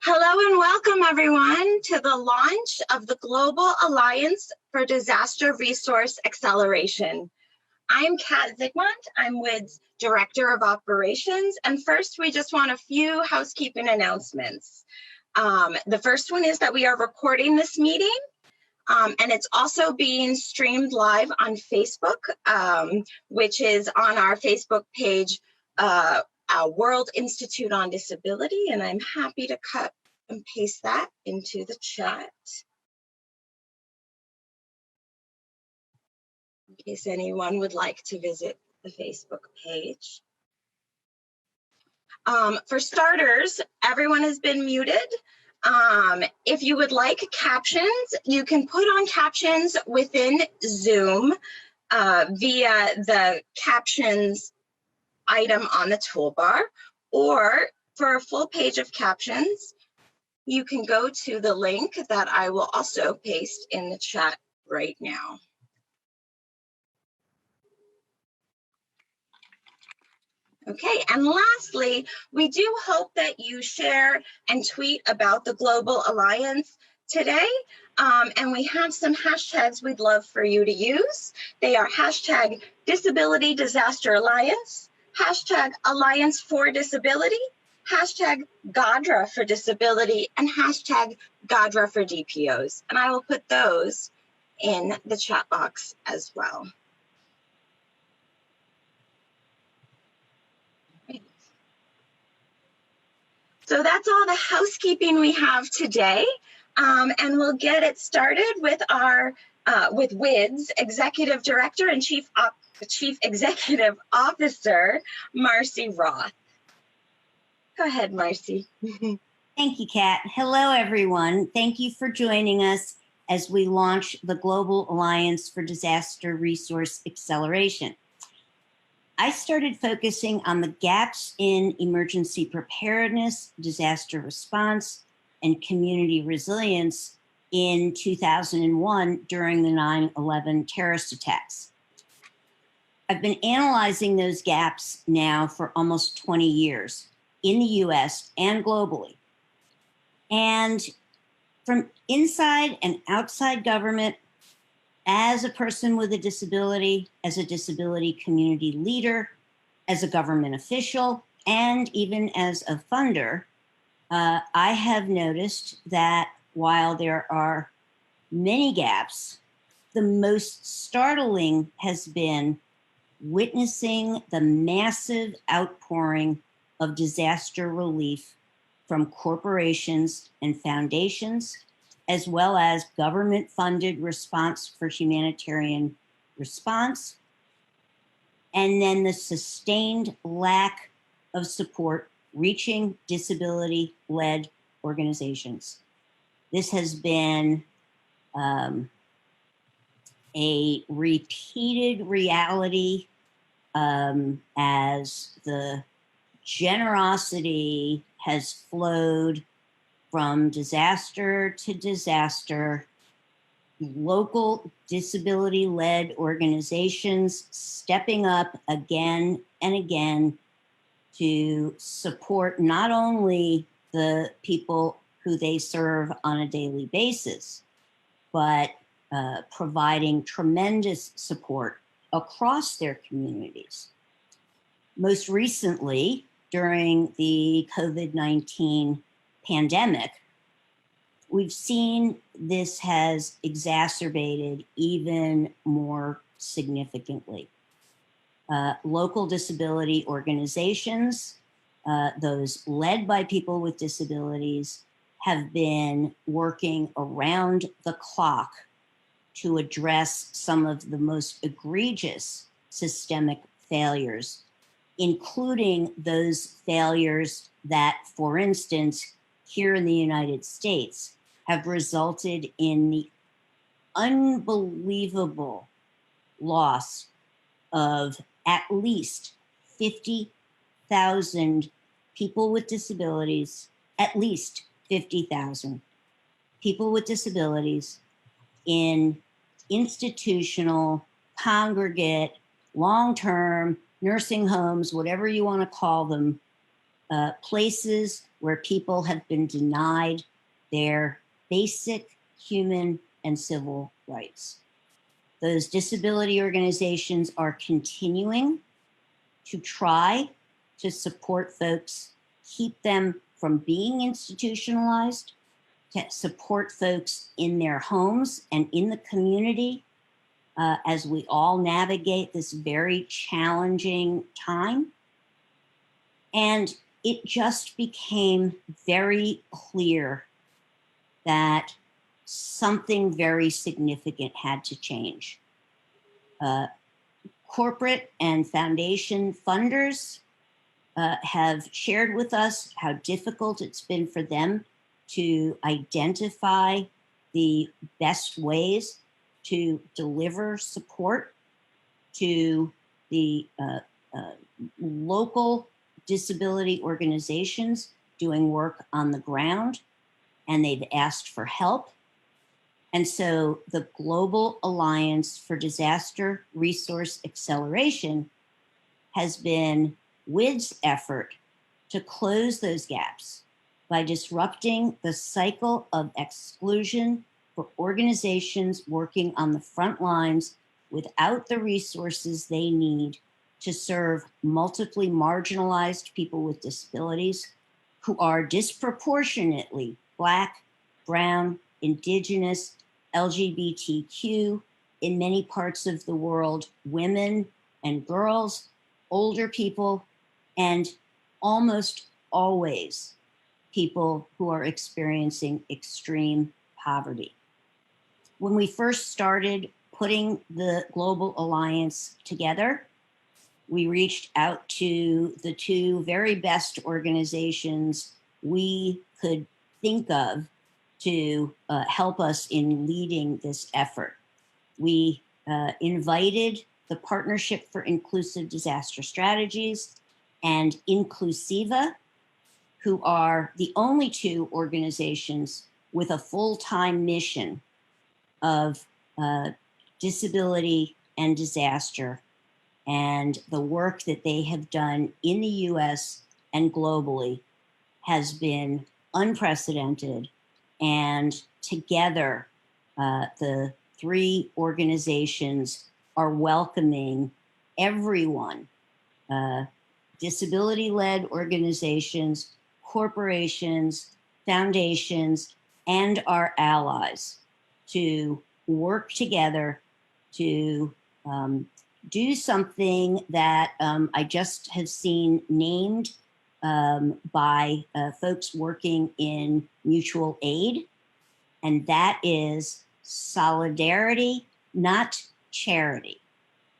Hello and welcome everyone to the launch of the Global Alliance for Disaster Resource Acceleration. I'm Kat Zygmunt, I'm WID's Director of Operations, and first we just want a few housekeeping announcements. The first one is that we are recording this meeting, and it's also being streamed live on Facebook, which is on our Facebook page, World Institute on Disability, and I'm happy to cut and paste that into the chat in case anyone would like to visit the Facebook page. For starters, everyone has been muted. If you would like captions, you can put on captions within Zoom via the captions item on the toolbar, or for a full page of captions, you can go to the link that I will also paste in the chat right now. Okay, and lastly, we do hope that you share and tweet about the Global Alliance today. And we have some hashtags we'd love for you to use. They are hashtag Disability Disaster Alliance, hashtag Alliance for Disability, hashtag GADRA for Disability, and hashtag GADRA for DPOs. And I will put those in the chat box as well. So that's all the housekeeping we have today, and we'll get it started with our with WID's Executive Director and Chief Executive Officer, Marcy Roth. Go ahead, Marcy. Thank you, Kat. Hello, everyone. Thank you for joining us as we launch the Global Alliance for Disaster Resource Acceleration. I started focusing on the gaps in emergency preparedness, disaster response, and community resilience in 2001 during the 9/11 terrorist attacks. I've been analyzing those gaps now for almost 20 years in the US and globally. And from inside and outside government, as a person with a disability, as a disability community leader, as a government official, and even as a funder, I have noticed that while there are many gaps, the most startling has been witnessing the massive outpouring of disaster relief from corporations and foundations, as well as government-funded response for humanitarian response, and then the sustained lack of support reaching disability-led organizations. This has been a repeated reality as the generosity has flowed from disaster to disaster, local disability-led organizations stepping up again and again to support not only the people who they serve on a daily basis, but providing tremendous support across their communities. Most recently, during the COVID-19 pandemic, we've seen this has exacerbated even more significantly. Local disability organizations, those led by people with disabilities, have been working around the clock to address some of the most egregious systemic failures, including those failures that, for instance, here in the United States, have resulted in the unbelievable loss of at least 50,000 people with disabilities, at least 50,000 people with disabilities in institutional, congregate, long-term nursing homes, whatever you want to call them, places where people have been denied their basic human and civil rights. Those disability organizations are continuing to try to support folks, keep them from being institutionalized, to support folks in their homes and in the community as we all navigate this very challenging time. And it just became very clear that something very significant had to change. Corporate and foundation funders have shared with us how difficult it's been for them to identify the best ways to deliver support to the local disability organizations doing work on the ground, and they've asked for help. And so the Global Alliance for Disaster Resource Acceleration has been WID's effort to close those gaps by disrupting the cycle of exclusion for organizations working on the front lines without the resources they need to serve multiply marginalized people with disabilities who are disproportionately Black, Brown, Indigenous, LGBTQ, in many parts of the world, women and girls, older people, and almost always people who are experiencing extreme poverty. When we first started putting the Global Alliance together, we reached out to the two very best organizations we could think of to help us in leading this effort. We invited the Partnership for Inclusive Disaster Strategies and Inclusiva, who are the only two organizations with a full-time mission of disability and disaster, and the work that they have done in the US and globally has been unprecedented. And together, the three organizations are welcoming everyone, disability-led organizations, corporations, foundations, and our allies to work together to do something that I just have seen named by folks working in mutual aid, and that is solidarity, not charity.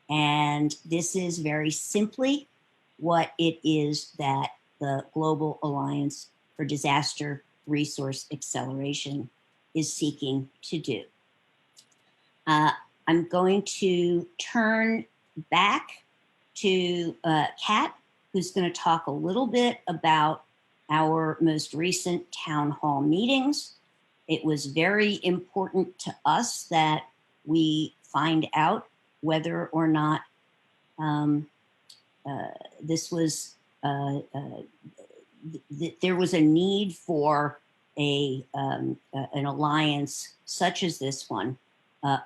And this is very simply what it is that the Global Alliance for Disaster Resource Acceleration is seeking to do. I'm going to turn back to Kat, who's going to talk a little bit about our most recent town hall meetings. It was very important to us that we find out whether or not this was there was a need for an alliance such as this one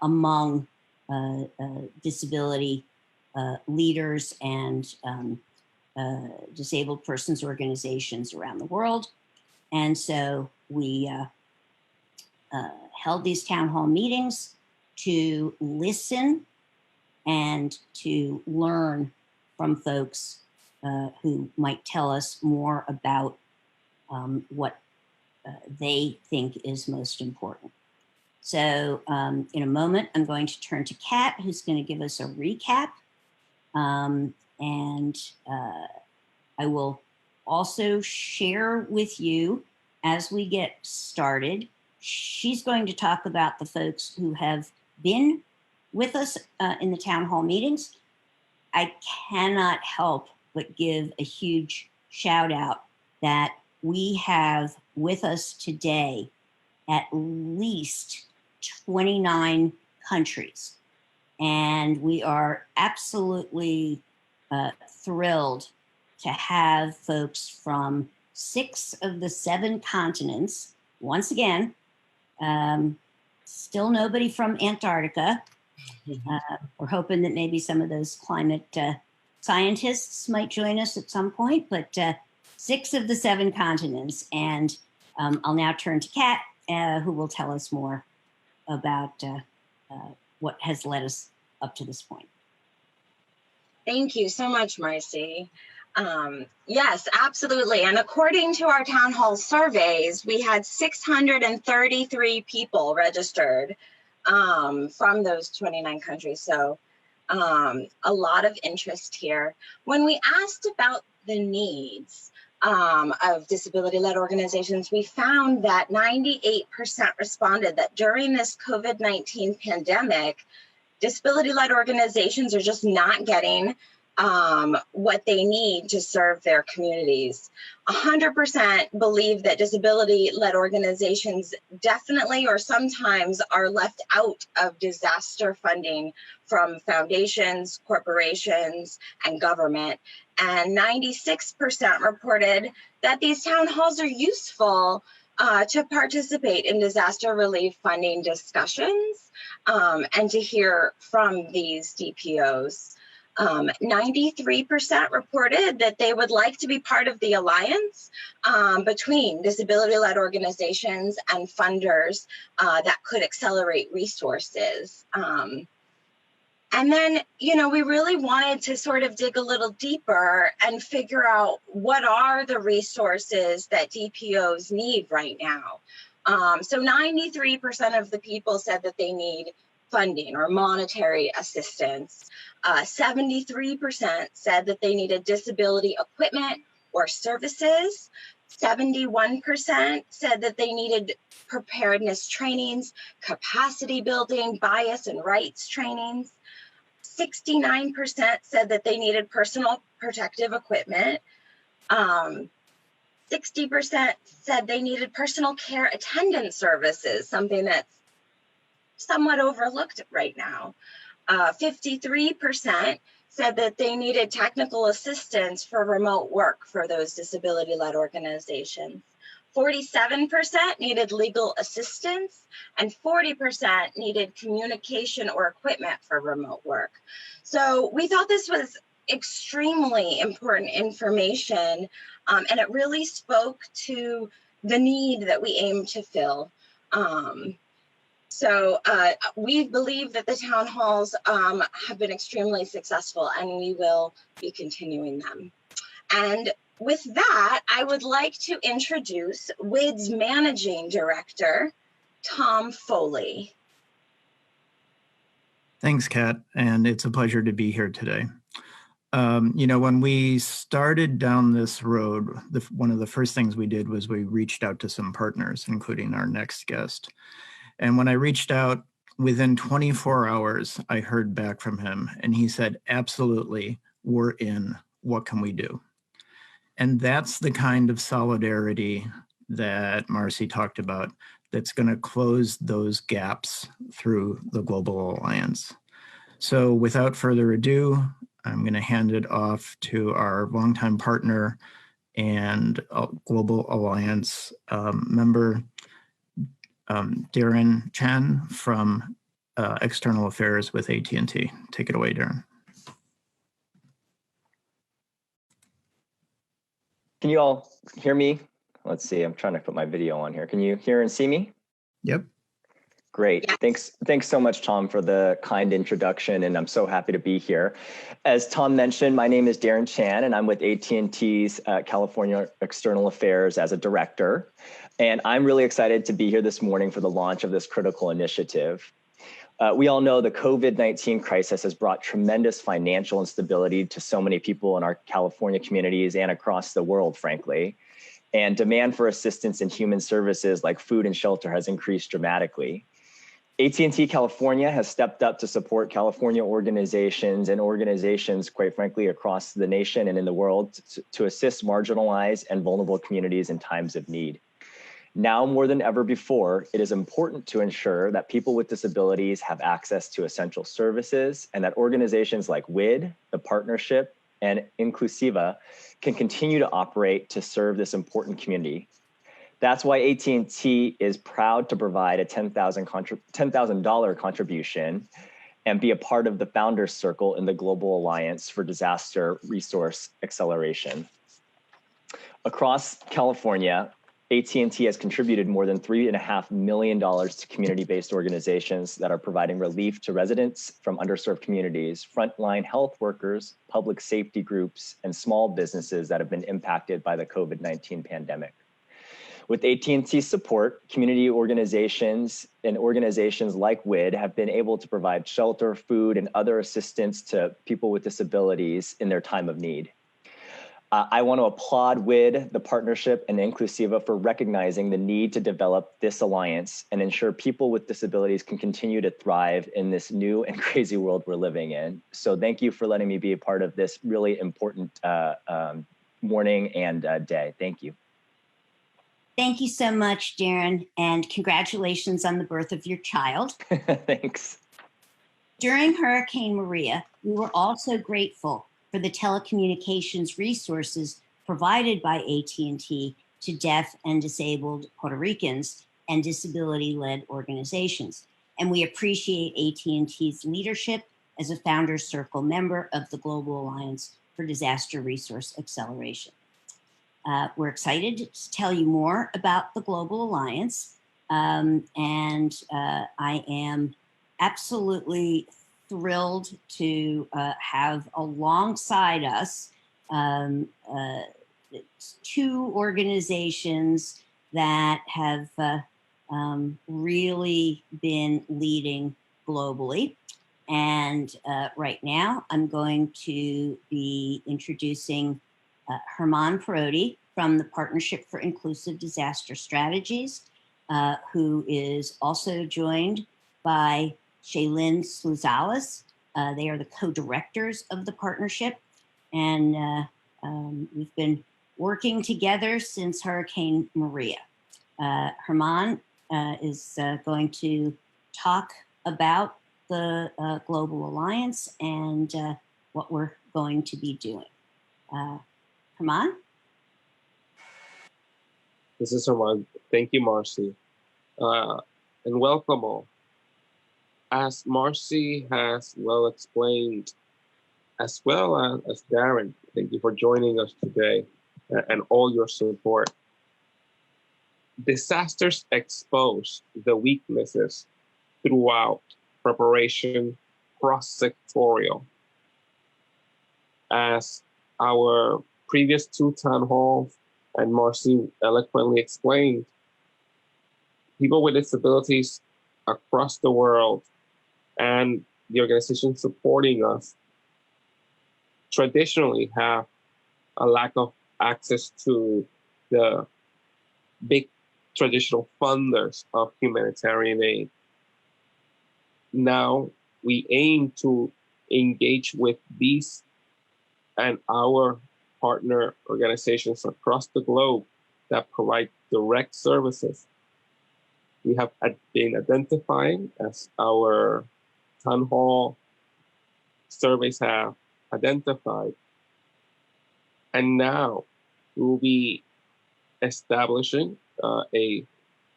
among disability leaders and disabled persons organizations around the world. And so we held these town hall meetings to listen and to learn from folks who might tell us more about what they think is most important. So in a moment, I'm going to turn to Kat, who's going to give us a recap. And I will also share with you as we get started. She's going to talk about the folks who have been with us in the town hall meetings. I cannot help but give a huge shout out that we have with us today at least 29 countries. And we are absolutely thrilled to have folks from 6 of the 7 continents. Once again, still nobody from Antarctica. We're hoping that maybe some of those climate scientists might join us at some point, but 6 of the 7 continents. And I'll now turn to Kat, who will tell us more about what has led us up to this point. Thank you so much, Marcy. Yes, absolutely. And according to our town hall surveys, we had 633 people registered from those 29 countries. So a lot of interest here. When we asked about the needs of disability-led organizations, we found that 98% responded that during this COVID-19 pandemic, disability-led organizations are just not getting what they need to serve their communities. 100% believe that disability-led organizations definitely or sometimes are left out of disaster funding from foundations, corporations, and government. And 96% reported that these town halls are useful to participate in disaster relief funding discussions and to hear from these DPOs. 93% reported that they would like to be part of the alliance between disability-led organizations and funders that could accelerate resources. And then, you know, we really wanted to sort of dig a little deeper and figure out what are the resources that DPOs need right now. So 93% of the people said that they need funding or monetary assistance. 73% said that they needed disability equipment or services. 71% said that they needed preparedness trainings, capacity building, bias and rights trainings. 69% said that they needed personal protective equipment. 60% said they needed personal care attendant services, something that's somewhat overlooked right now. 53% said that they needed technical assistance for remote work for those disability-led organizations. 47% needed legal assistance, and 40% needed communication or equipment for remote work. So we thought this was extremely important information, and it really spoke to the need that we aim to fill. So we believe that the town halls have been extremely successful, and we will be continuing them. And with that, I would like to introduce WID's Managing Director, Tom Foley. Thanks, Kat, and it's a pleasure to be here today. You know, when we started down this road, one of the first things we did was we reached out to some partners, including our next guest. And when I reached out, within 24 hours, I heard back from him, and he said, absolutely, we're in. What can we do? And that's the kind of solidarity that Marcy talked about that's going to close those gaps through the Global Alliance. So without further ado, I'm going to hand it off to our longtime partner and Global Alliance member, Darren Chen from External Affairs with AT&T. Take it away, Darren. Can you all hear me? Let's see, I'm trying to put my video on here. Can you hear and see me? Yep. Great. Thanks so much, Tom, for the kind introduction, and I'm so happy to be here. As Tom mentioned, my name is Darren Chan, and I'm with AT&T's California External Affairs as a director. And I'm really excited to be here this morning for the launch of this critical initiative. We all know the COVID-19 crisis has brought tremendous financial instability to so many people in our California communities and across the world, frankly. And demand for assistance in human services like food and shelter has increased dramatically. AT&T California has stepped up to support California organizations and organizations, quite frankly, across the nation and in the world to assist marginalized and vulnerable communities in times of need. Now more than ever before, it is important to ensure that people with disabilities have access to essential services and that organizations like WID, the partnership, and Inclusiva can continue to operate to serve this important community. That's why AT&T is proud to provide a $10,000 contribution and be a part of the Founders Circle in the Global Alliance for Disaster Resource Acceleration. Across California, AT&T has contributed more than $3.5 million to community-based organizations that are providing relief to residents from underserved communities, frontline health workers, public safety groups, and small businesses that have been impacted by the COVID-19 pandemic. With AT&T's support, community organizations and organizations like WID have been able to provide shelter, food, and other assistance to people with disabilities in their time of need. I want to applaud WID, the partnership, and Inclusiva for recognizing the need to develop this alliance and ensure people with disabilities can continue to thrive in this new and crazy world we're living in. So thank you for letting me be a part of this really important morning and day. Thank you. Thank you so much, Darren, and congratulations on the birth of your child. Thanks. During Hurricane Maria, we were also grateful for the telecommunications resources provided by AT&T to deaf and disabled Puerto Ricans and disability-led organizations. And we appreciate AT&T's leadership as a Founders Circle member of the Global Alliance for Disaster Resource Acceleration. We're excited to tell you more about the Global Alliance, and I am absolutely thrilled to have alongside us two organizations that have really been leading globally. And right now, I'm going to be introducing Herman Parodi from the Partnership for Inclusive Disaster Strategies, who is also joined by Shaylin Sluzales. They are the co-directors of the partnership, and we've been working together since Hurricane Maria. Herman is going to talk about the Global Alliance and what we're going to be doing. Herman? This is Herman. Thank you, Marcy. And welcome all. As Marcy has well explained, as well as Darren, thank you for joining us today and all your support. Disasters expose the weaknesses throughout preparation, cross-sectorial. As our previous two town halls and Marcy eloquently explained, people with disabilities across the world and the organizations supporting us traditionally have a lack of access to the big traditional funders of humanitarian aid. Now we aim to engage with these and our partner organizations across the globe that provide direct services. We have been identifying, as our town hall surveys have identified, and now we will be establishing a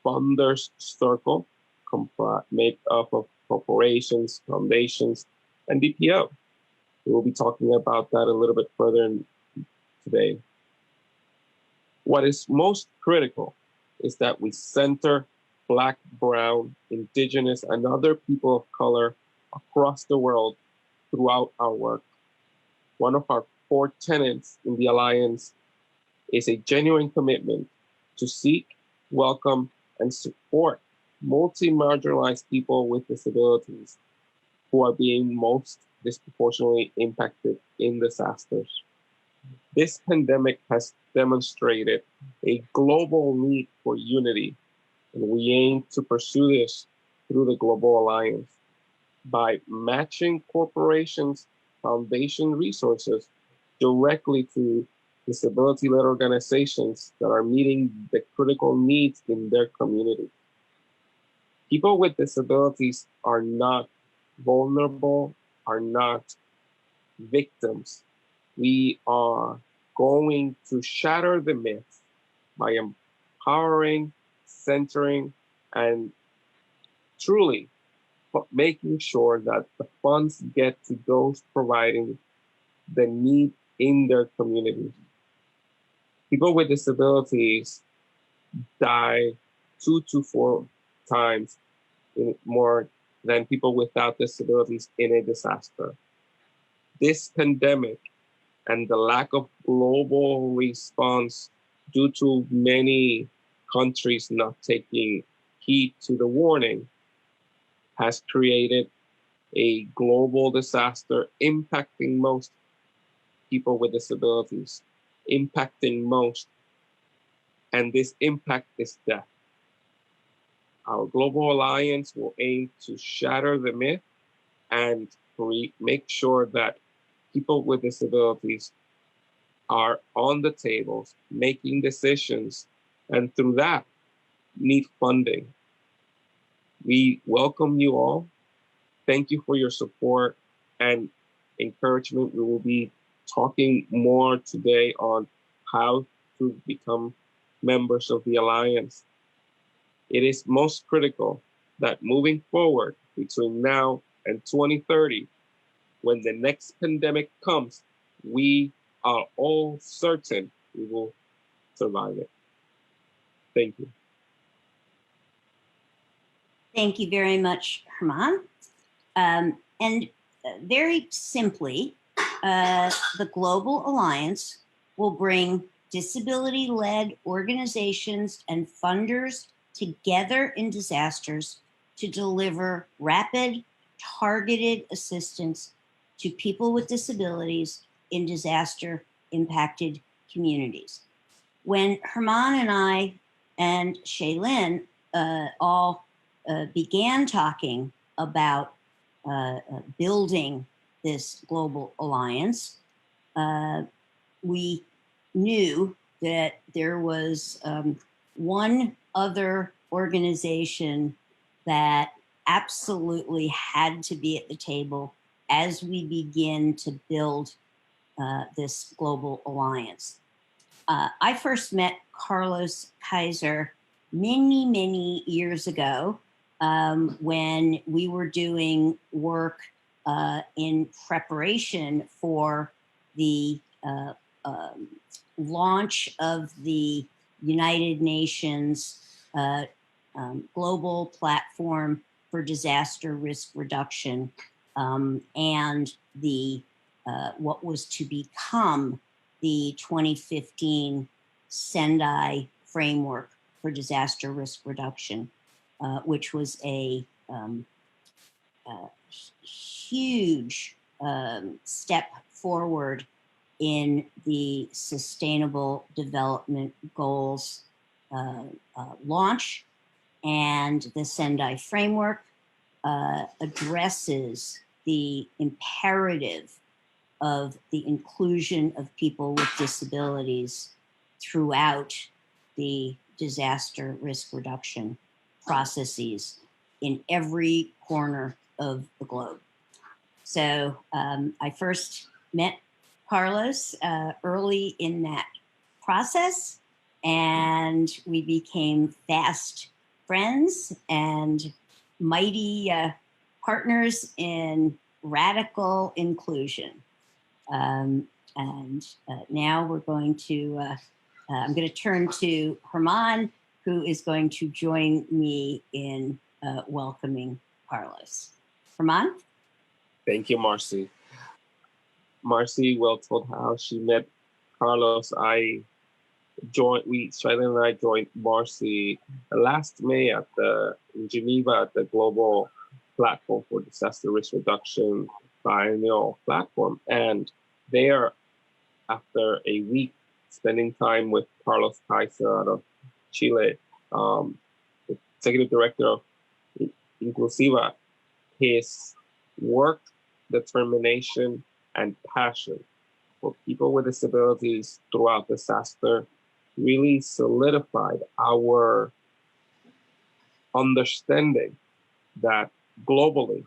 funders circle made up of corporations, foundations, and DPO. We will be talking about that a little bit further today. What is most critical is that we center Black, Brown, Indigenous, and other people of color across the world throughout our work. One of our core tenets in the Alliance is a genuine commitment to seek, welcome, and support multi-marginalized people with disabilities who are being most disproportionately impacted in disasters. This pandemic has demonstrated a global need for unity, and we aim to pursue this through the Global Alliance by matching corporations' foundation resources directly to disability-led organizations that are meeting the critical needs in their community. People with disabilities are not vulnerable, are not victims. we are going to shatter the myths by empowering, centering, and truly making sure that the funds get to those providing the need in their communities. People with disabilities die 2 to 4 times more than people without disabilities in a disaster. This pandemic and the lack of global response due to many countries not taking heed to the warning has created a global disaster impacting most people with disabilities, impacting most, and this impact is death. Our global alliance will aim to shatter the myth and make sure that people with disabilities are on the tables, making decisions, and through that, need funding. We welcome you all. Thank you for your support and encouragement. We will be talking more today on how to become members of the Alliance. It is most critical that moving forward between now and 2030, when the next pandemic comes, we are all certain we will survive it. Thank you. Thank you very much, Herman. And very simply, the Global Alliance will bring disability-led organizations and funders together in disasters to deliver rapid, targeted assistance to people with disabilities in disaster-impacted communities. When Herman and I and Shaylin all began talking about building this global alliance, we knew that there was one other organization that absolutely had to be at the table as we begin to build this global alliance. I first met Carlos Kaiser many, many years ago when we were doing work in preparation for the launch of the United Nations Global Platform for Disaster Risk Reduction and the what was to become the 2015 Sendai Framework for Disaster Risk Reduction, which was a huge step forward in the Sustainable Development Goals launch. And the Sendai Framework addresses the imperative of the inclusion of people with disabilities throughout the disaster risk reduction processes in every corner of the globe. So I first met Carlos early in that process, and we became fast friends and mighty partners in radical inclusion. And now we're going to, I'm going to turn to Herman, who is going to join me in welcoming Carlos. Herman? Thank you, Marcy. Marcy well told how she met Carlos. Shaylin and I joined Marcy last May in Geneva at the Global Platform for Disaster Risk Reduction Biennial Platform. And there, after a week spending time with Carlos Kaiser out of Chile, the executive director of Inclusiva, his work, determination, and passion for people with disabilities throughout disaster really solidified our understanding that globally,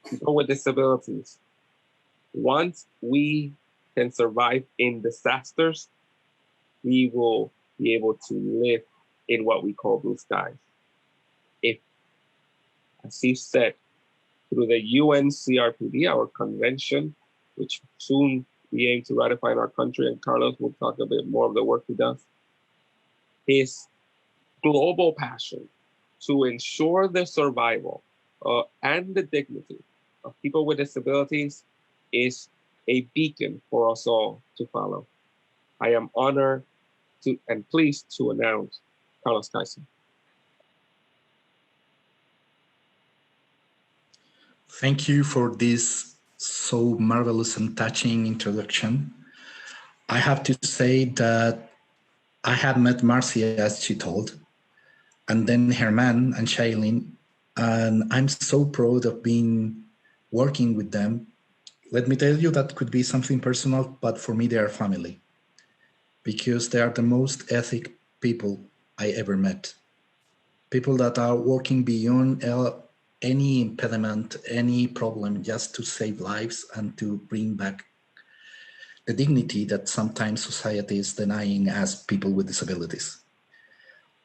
people with disabilities, once we can survive in disasters, we will be able to live in what we call blue skies. If, as you said, through the UN CRPD, our convention, which soon we aim to ratify in our country, and Carlos will talk a bit more of the work he does, his global passion to ensure the survival and the dignity of people with disabilities is a beacon for us all to follow. I am honored to and pleased to announce Carlos Tyson. Thank you for this so marvelous and touching introduction. I have to say that I had met Marcia, as she told, and then Herman and Shailene, and I'm so proud of being working with them. Let me tell you, that could be something personal, but for me, they are family, because they are the most ethic people I ever met. People that are working beyond any impediment, any problem, just to save lives and to bring back the dignity that sometimes society is denying as people with disabilities.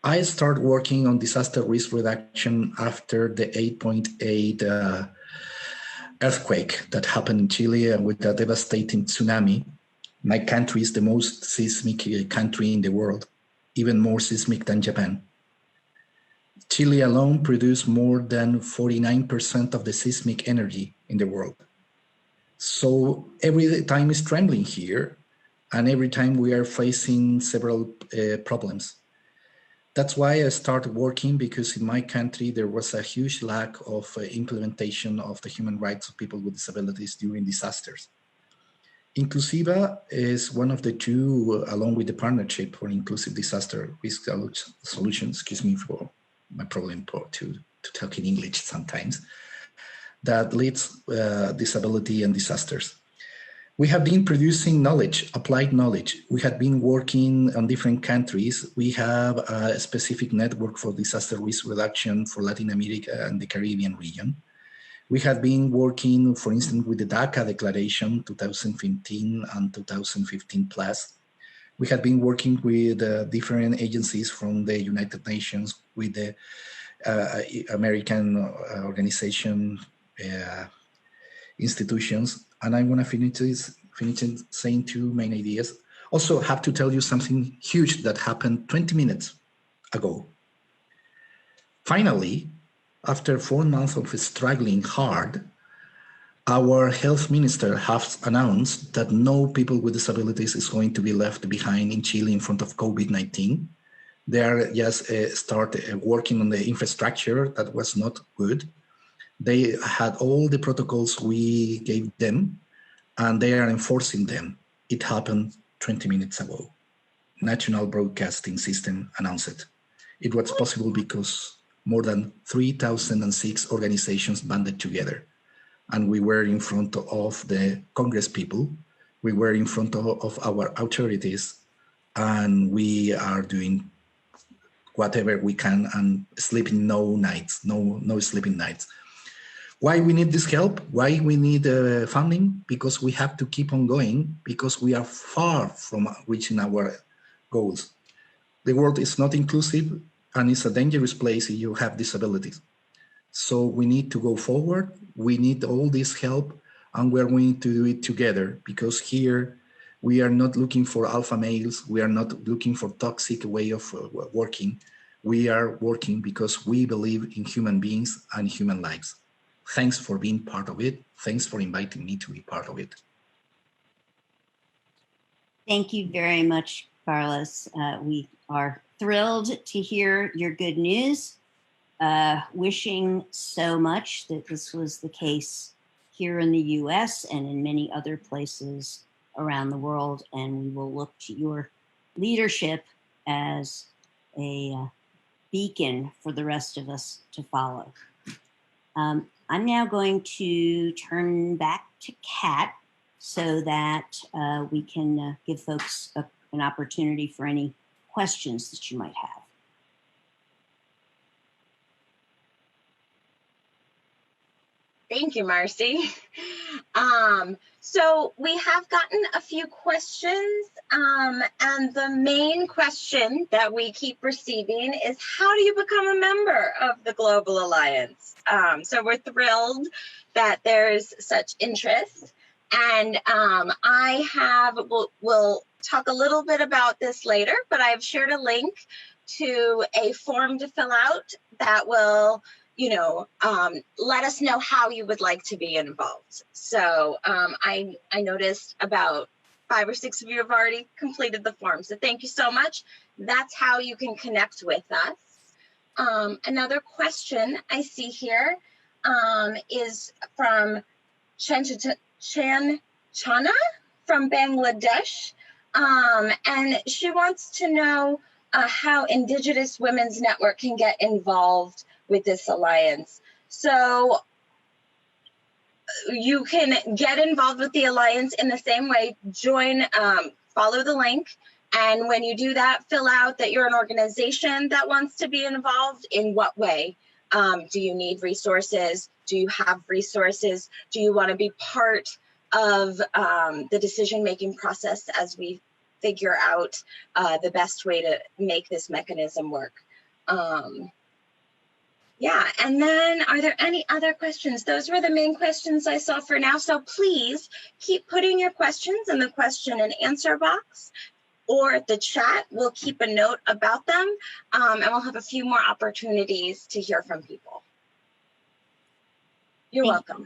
I started working on disaster risk reduction after the 8.8 earthquake that happened in Chile, and with a devastating tsunami. My country is the most seismic country in the world, even more seismic than Japan. Chile alone produced more than 49% of the seismic energy in the world. So every time is trembling here, and every time we are facing several problems. That's why I started working, because in my country there was a huge lack of implementation of the human rights of people with disabilities during disasters. Inclusiva is one of the two, along with the Partnership for Inclusive Disaster Risk Solutions, excuse me for my problem to talk in English sometimes, that leads disability and disasters. We have been producing knowledge, applied knowledge. We have been working on different countries. We have a specific network for disaster risk reduction for Latin America and the Caribbean region. We have been working, for instance, with the DACA Declaration 2015 and 2015 plus. We have been working with different agencies from the United Nations, with the American organization, institutions. And I'm going to finish saying two main ideas. Also have to tell you something huge that happened 20 minutes ago. Finally, after 4 months of struggling hard, our health minister has announced that no people with disabilities is going to be left behind in Chile in front of COVID-19. They are just working on the infrastructure that was not good. They had all the protocols we gave them, and they are enforcing them. It happened 20 minutes ago. National Broadcasting System announced it. It was possible because more than 3,006 organizations banded together. And we were in front of the Congress people. We were in front of our authorities, and we are doing whatever we can and sleeping no sleeping nights. Why we need this help? Why we need funding? Because we have to keep on going, because we are far from reaching our goals. The world is not inclusive, and it's a dangerous place if you have disabilities. So we need to go forward. We need all this help, and we're going to do it together, because here we are not looking for alpha males. We are not looking for toxic way of working. We are working because we believe in human beings and human lives. Thanks for being part of it. Thanks for inviting me to be part of it. Thank you very much, Carlos. We are thrilled to hear your good news. Wishing so much that this was the case here in the US and in many other places around the world. And we will look to your leadership as a beacon for the rest of us to follow. I'm now going to turn back to Kat so that we can give folks an opportunity for any questions that you might have. Thank you, Marcy. So we have gotten a few questions, and the main question that we keep receiving is, how do you become a member of the Global Alliance? So we're thrilled that there's such interest, and we'll talk a little bit about this later, but I've shared a link to a form to fill out that will let us know how you would like to be involved. So I noticed about 5 or 6 of you have already completed the form. So thank you so much. That's how you can connect with us. Another question I see here is from Chana from Bangladesh. And she wants to know how Indigenous Women's Network can get involved with this alliance. So you can get involved with the alliance in the same way. Join, follow the link, and when you do that, fill out that you're an organization that wants to be involved. In what way? Do you need resources? Do you have resources? Do you want to be part of the decision-making process as we figure out the best way to make this mechanism work? Yeah, and then are there any other questions? Those were the main questions I saw for now. So please keep putting your questions in the question and answer box or the chat. We'll keep a note about them, and we'll have a few more opportunities to hear from people. You're welcome.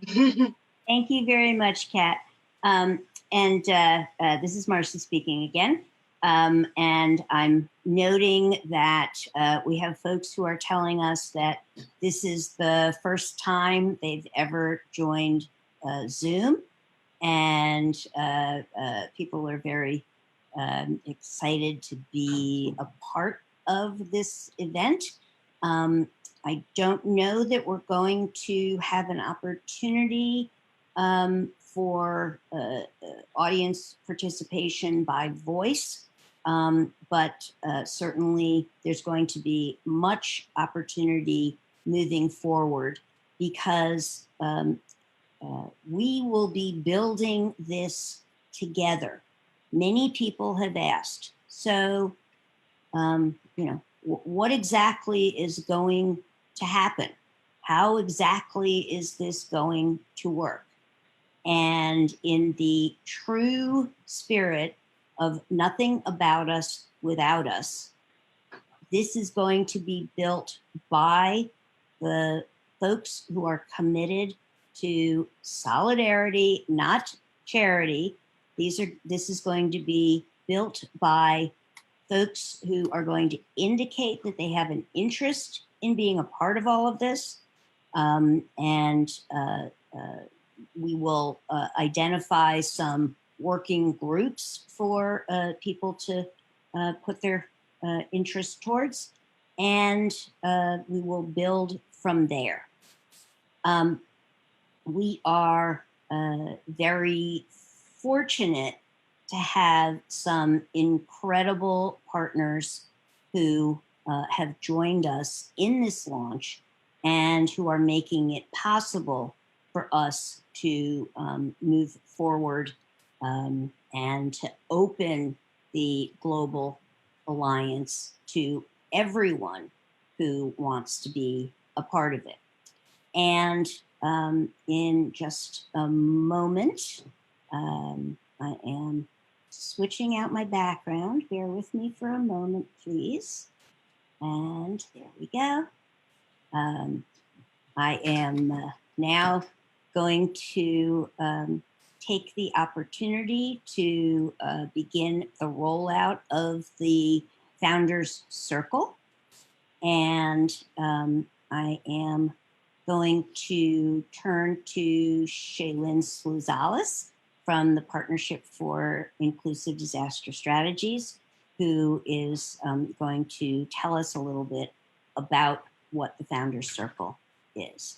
Thank you very much, Kat. This is Marcy speaking again. And I'm noting that we have folks who are telling us that this is the first time they've ever joined Zoom, and people are very excited to be a part of this event. I don't know that we're going to have an opportunity for audience participation by voice. But certainly there's going to be much opportunity moving forward, because we will be building this together. Many people have asked, so, what exactly is going to happen? How exactly is this going to work? And in the true spirit of nothing about us without us, this is going to be built by the folks who are committed to solidarity, not charity. This is going to be built by folks who are going to indicate that they have an interest in being a part of all of this. We will identify some working groups for people to put their interest towards, and we will build from there. We are very fortunate to have some incredible partners who have joined us in this launch and who are making it possible for us to move forward and to open the Global Alliance to everyone who wants to be a part of it. And in just a moment, I am switching out my background. Bear with me for a moment, please. And there we go. I am now going to take the opportunity to begin the rollout of the Founders Circle. And I am going to turn to Shaylin Sluzales from the Partnership for Inclusive Disaster Strategies, who is going to tell us a little bit about what the Founders Circle is.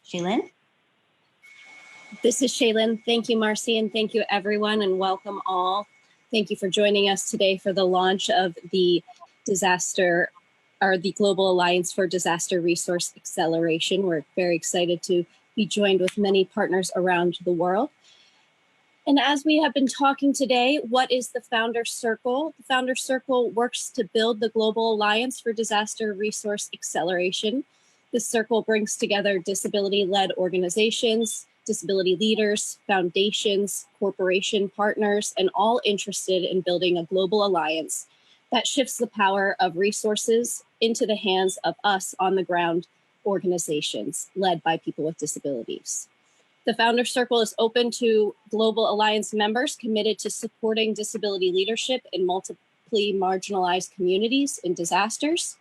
Shaylin? This is Shaylin. Thank you, Marcy, and thank you, everyone, and welcome all. Thank you for joining us today for the launch of the Global Alliance for Disaster Resource Acceleration. We're very excited to be joined with many partners around the world. And as we have been talking today, what is the Founder Circle? The Founder Circle works to build the Global Alliance for Disaster Resource Acceleration. This circle brings together disability-led organizations, disability leaders, foundations, corporation partners, and all interested in building a global alliance that shifts the power of resources into the hands of us on-the-ground organizations led by people with disabilities. The Founder Circle is open to Global Alliance members committed to supporting disability leadership in multiply marginalized communities in disasters.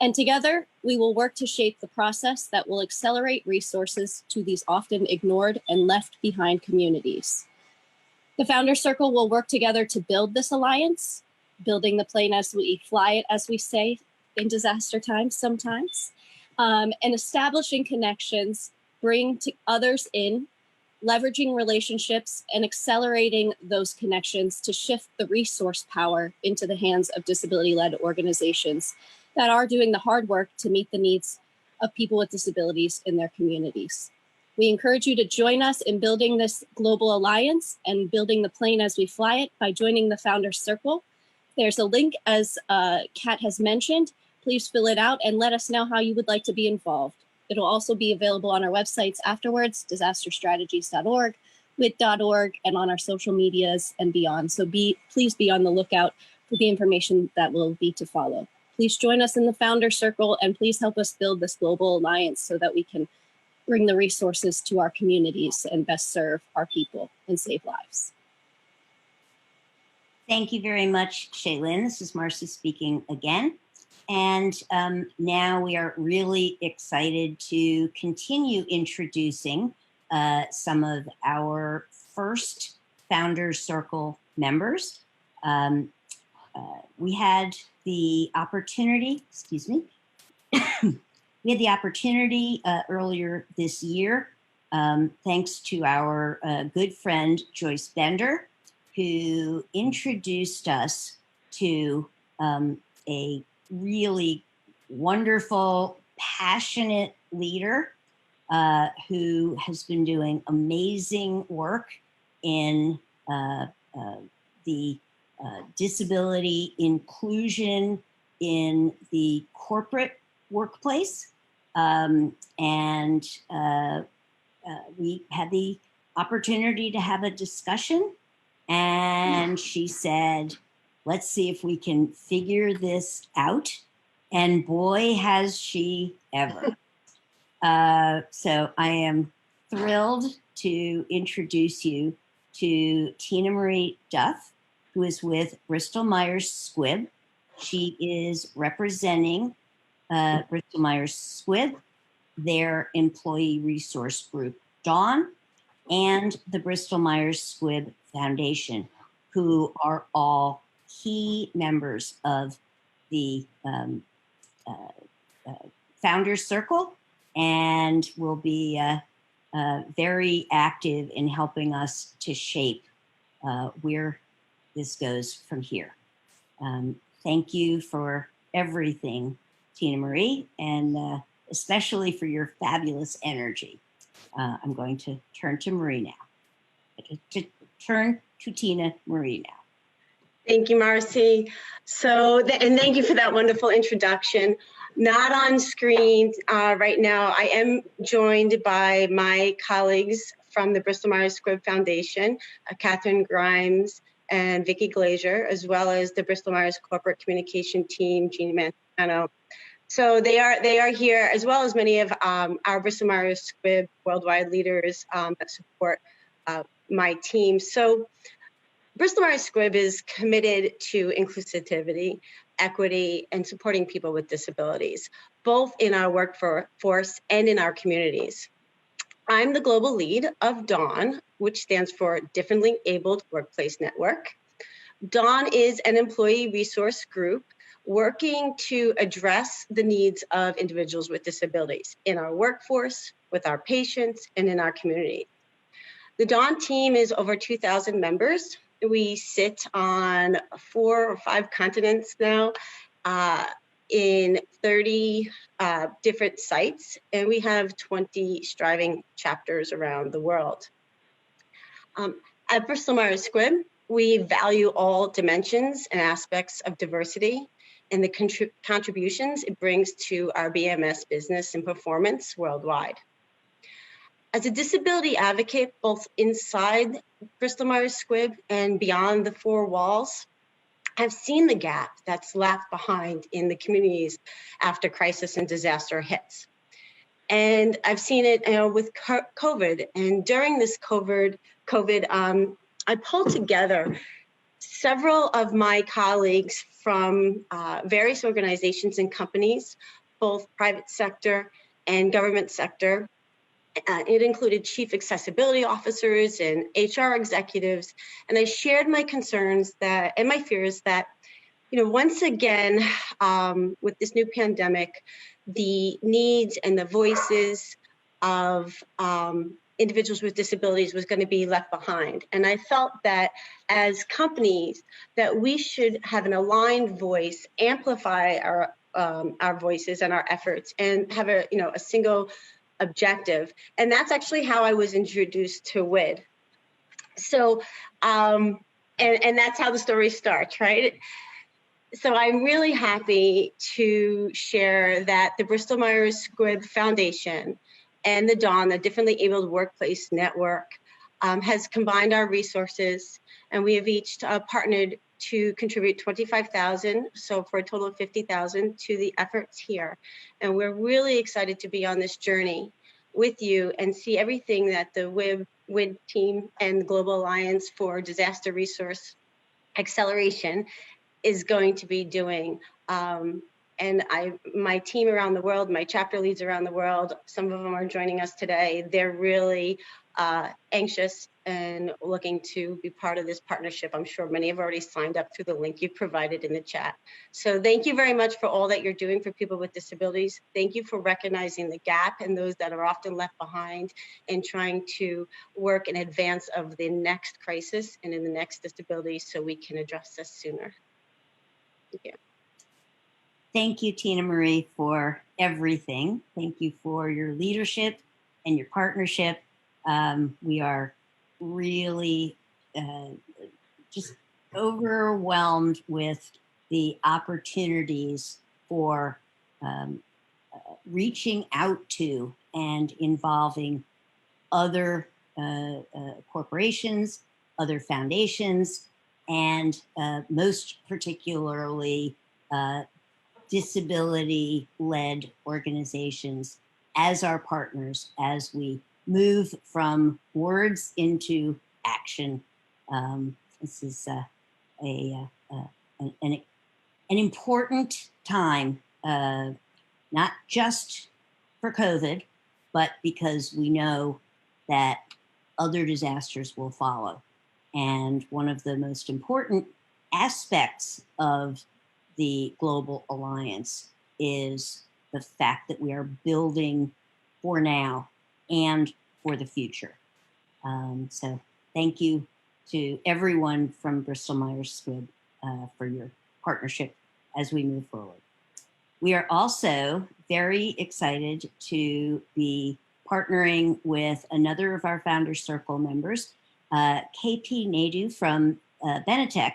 And together, we will work to shape the process that will accelerate resources to these often ignored and left behind communities. The Founder Circle will work together to build this alliance, building the plane as we fly it, as we say in disaster times sometimes, and establishing connections, bring to others in, leveraging relationships and accelerating those connections to shift the resource power into the hands of disability-led organizations that are doing the hard work to meet the needs of people with disabilities in their communities. We encourage you to join us in building this global alliance and building the plane as we fly it by joining the Founder Circle. There's a link, as Kat has mentioned. Please fill it out and let us know how you would like to be involved. It'll also be available on our websites afterwards, disasterstrategies.org, wit.org, and on our social medias and beyond. So please be on the lookout for the information that will be to follow. Please join us in the Founder Circle and please help us build this global alliance so that we can bring the resources to our communities and best serve our people and save lives. Thank you very much, Shaylin. This is Marcy speaking again. And now we are really excited to continue introducing some of our first Founder Circle members. We had the opportunity, earlier this year, thanks to our good friend, Joyce Bender, who introduced us to a really wonderful, passionate leader who has been doing amazing work in the disability inclusion in the corporate workplace. We had the opportunity to have a discussion, and she said, let's see if we can figure this out. And boy, has she ever. So I am thrilled to introduce you to Tina Marie Duff, who is with Bristol Myers Squibb. She is representing Bristol Myers Squibb, their employee resource group, Dawn, and the Bristol Myers Squibb Foundation, who are all key members of the Founders Circle and will be very active in helping us to shape where this goes from here. Thank you for everything, Tina Marie, and especially for your fabulous energy. I'm going to turn to Marie now. Turn to Tina Marie now. Thank you, Marcy. And thank you for that wonderful introduction. Not on screen right now. I am joined by my colleagues from the Bristol Myers Squibb Foundation, Catherine Grimes and Vicki Glazier, as well as the Bristol Myers Corporate Communication Team, Jeannie Manzano. So they are here, as well as many of our Bristol Myers Squibb worldwide leaders that support my team. So Bristol Myers Squibb is committed to inclusivity, equity, and supporting people with disabilities, both in our workforce and in our communities. I'm the global lead of DAWN, which stands for Differently Abled Workplace Network. DAWN is an employee resource group working to address the needs of individuals with disabilities in our workforce, with our patients, and in our community. The DAWN team is over 2,000 members. We sit on 4 or 5 continents now. in 30 different sites, and we have 20 striving chapters around the world. At Bristol Myers Squibb, we value all dimensions and aspects of diversity and the contributions it brings to our BMS business and performance worldwide. As a disability advocate, both inside Bristol Myers Squibb and beyond the four walls, I've seen the gap that's left behind in the communities after crisis and disaster hits. And I've seen it with COVID. And during this COVID, I pulled together several of my colleagues from various organizations and companies, both private sector and government sector. It included chief accessibility officers and HR executives. And I shared my concerns and my fears that, once again, with this new pandemic, the needs and the voices of individuals with disabilities was going to be left behind. And I felt that as companies, that we should have an aligned voice, amplify our voices and our efforts, and have a single objective. And that's actually how I was introduced to WID. So, and that's how the story starts, right? So I'm really happy to share that the Bristol Myers Squibb Foundation and the DAWN, the Differently Abled Workplace Network, has combined our resources, and we have each partnered to contribute $25,000, so for a total of $50,000 to the efforts here. And we're really excited to be on this journey with you and see everything that the WID team and Global Alliance for Disaster Resource Acceleration is going to be doing. And my team around the world, my chapter leads around the world, some of them are joining us today. They're really anxious and looking to be part of this partnership. I'm sure many have already signed up through the link you provided in the chat. So thank you very much for all that you're doing for people with disabilities. Thank you for recognizing the gap and those that are often left behind and trying to work in advance of the next crisis and in the next disability so we can address this sooner. Thank you. Thank you, Tina Marie, for everything. Thank you for your leadership and your partnership. We are really just overwhelmed with the opportunities for reaching out to and involving other corporations, other foundations, and most particularly disability-led organizations as our partners as we move from words into action. This is an important time, not just for COVID, but because we know that other disasters will follow. And one of the most important aspects of the Global Alliance is the fact that we are building for now and for the future. So thank you to everyone from Bristol Myers Squibb for your partnership as we move forward. We are also very excited to be partnering with another of our Founders Circle members. KP Naidu from Benetech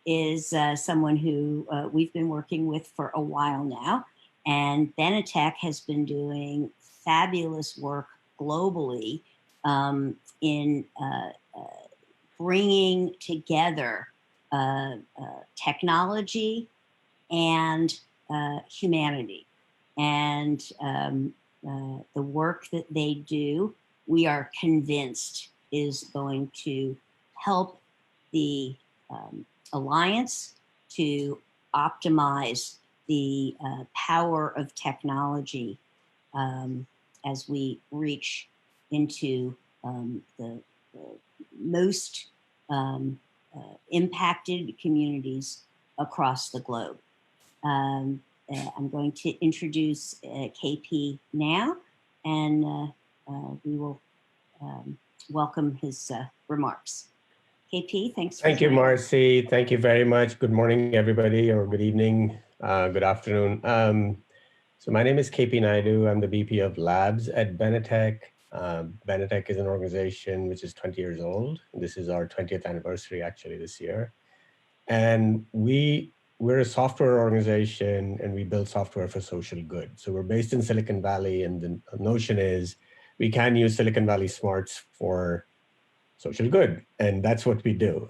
is someone who we've been working with for a while now. And Benetech has been doing fabulous work globally in bringing together technology and humanity. And the work that they do, we are convinced is going to help the Alliance to optimize the power of technology as we reach into the most impacted communities across the globe. I'm going to introduce KP now, and we will welcome his remarks. KP, thanks. Thank you, Marcy. Thank you very much. Good morning, everybody, or good evening. Good afternoon. So my name is KP Naidu. I'm the VP of Labs at Benetech. Benetech is an organization which is 20 years old. This is our 20th anniversary actually this year. And we're a software organization and we build software for social good. So we're based in Silicon Valley, and the notion is we can use Silicon Valley smarts for social good, and that's what we do.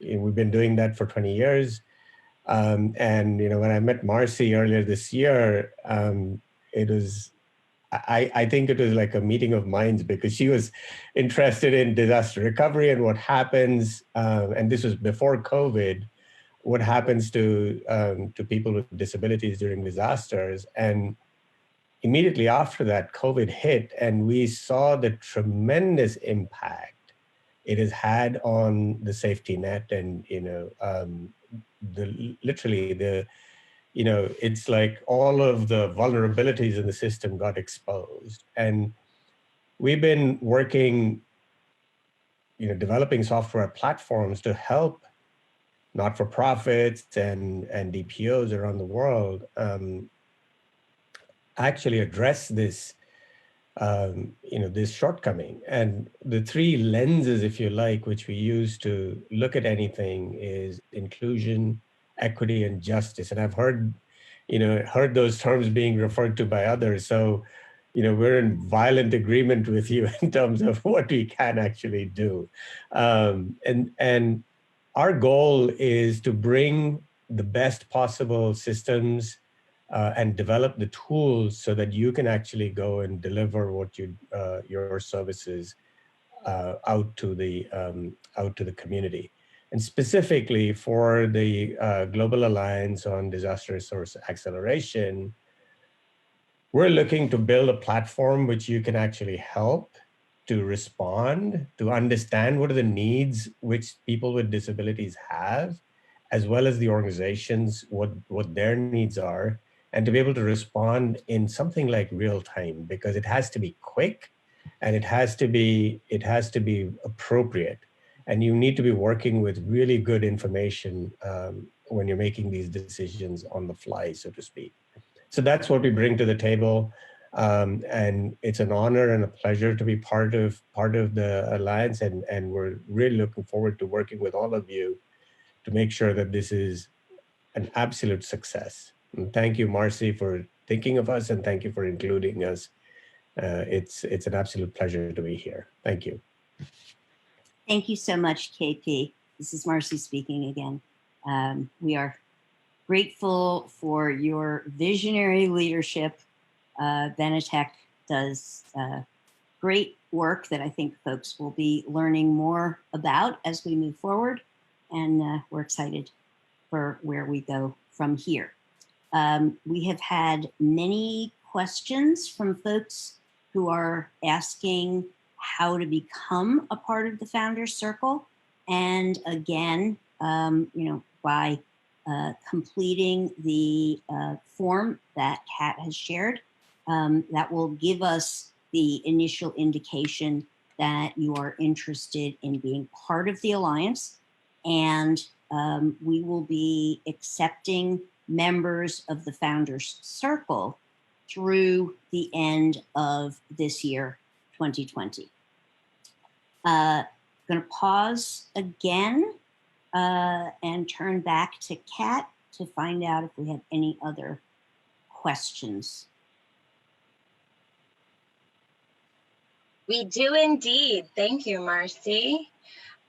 We've been doing that for 20 years. And when I met Marcy earlier this year, I think it was like a meeting of minds, because she was interested in disaster recovery and what happens, and this was before COVID, what happens to people with disabilities during disasters. And immediately after that, COVID hit, and we saw the tremendous impact it has had on the safety net, and it's like all of the vulnerabilities in the system got exposed. And we've been working, developing software platforms to help not-for-profits and DPOs around the world actually address this, this shortcoming. And the three lenses, if you like, which we use to look at anything is inclusion, equity, and justice. And I've heard those terms being referred to by others. So, we're in violent agreement with you in terms of what we can actually do. And our goal is to bring the best possible systems and develop the tools so that you can actually go and deliver what your services out to the community. And specifically for the Global Alliance on Disaster Resource Acceleration, we're looking to build a platform which you can actually help to respond, to understand what are the needs which people with disabilities have, as well as the organizations, what their needs are, and to be able to respond in something like real time, because it has to be quick and it has to be appropriate. And you need to be working with really good information when you're making these decisions on the fly, so to speak. So that's what we bring to the table. And it's an honor and a pleasure to be part of the Alliance. And we're really looking forward to working with all of you to make sure that this is an absolute success. And thank you, Marcy, for thinking of us, and thank you for including us. It's an absolute pleasure to be here. Thank you. Thank you so much, KP. This is Marcy speaking again. We are grateful for your visionary leadership. Benetech does great work that I think folks will be learning more about as we move forward, and we're excited for where we go from here. We have had many questions from folks who are asking how to become a part of the Founders Circle. And again, by completing the form that Kat has shared, that will give us the initial indication that you are interested in being part of the Alliance. And we will be accepting members of the Founders Circle through the end of this year, 2020. Going to pause again and turn back to Kat to find out if we have any other questions. We do indeed. Thank you, Marcy.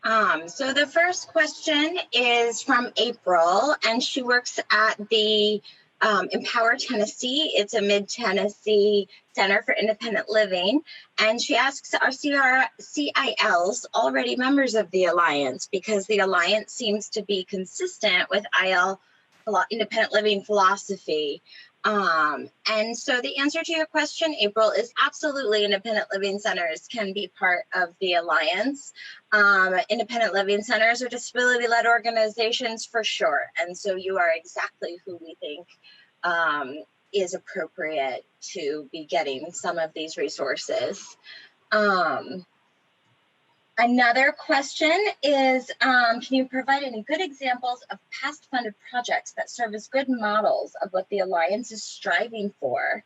So the first question is from April, and she works at the Empower Tennessee. It's a Mid-Tennessee Center for Independent Living. And she asks, are CILs already members of the Alliance? Because the Alliance seems to be consistent with IL independent living philosophy. And so the answer to your question, April, is absolutely independent living centers can be part of the Alliance. Independent living centers are disability-led organizations for sure. And so you are exactly who we think is appropriate to be getting some of these resources. I Another question is, can you provide any good examples of past funded projects that serve as good models of what the Alliance is striving for,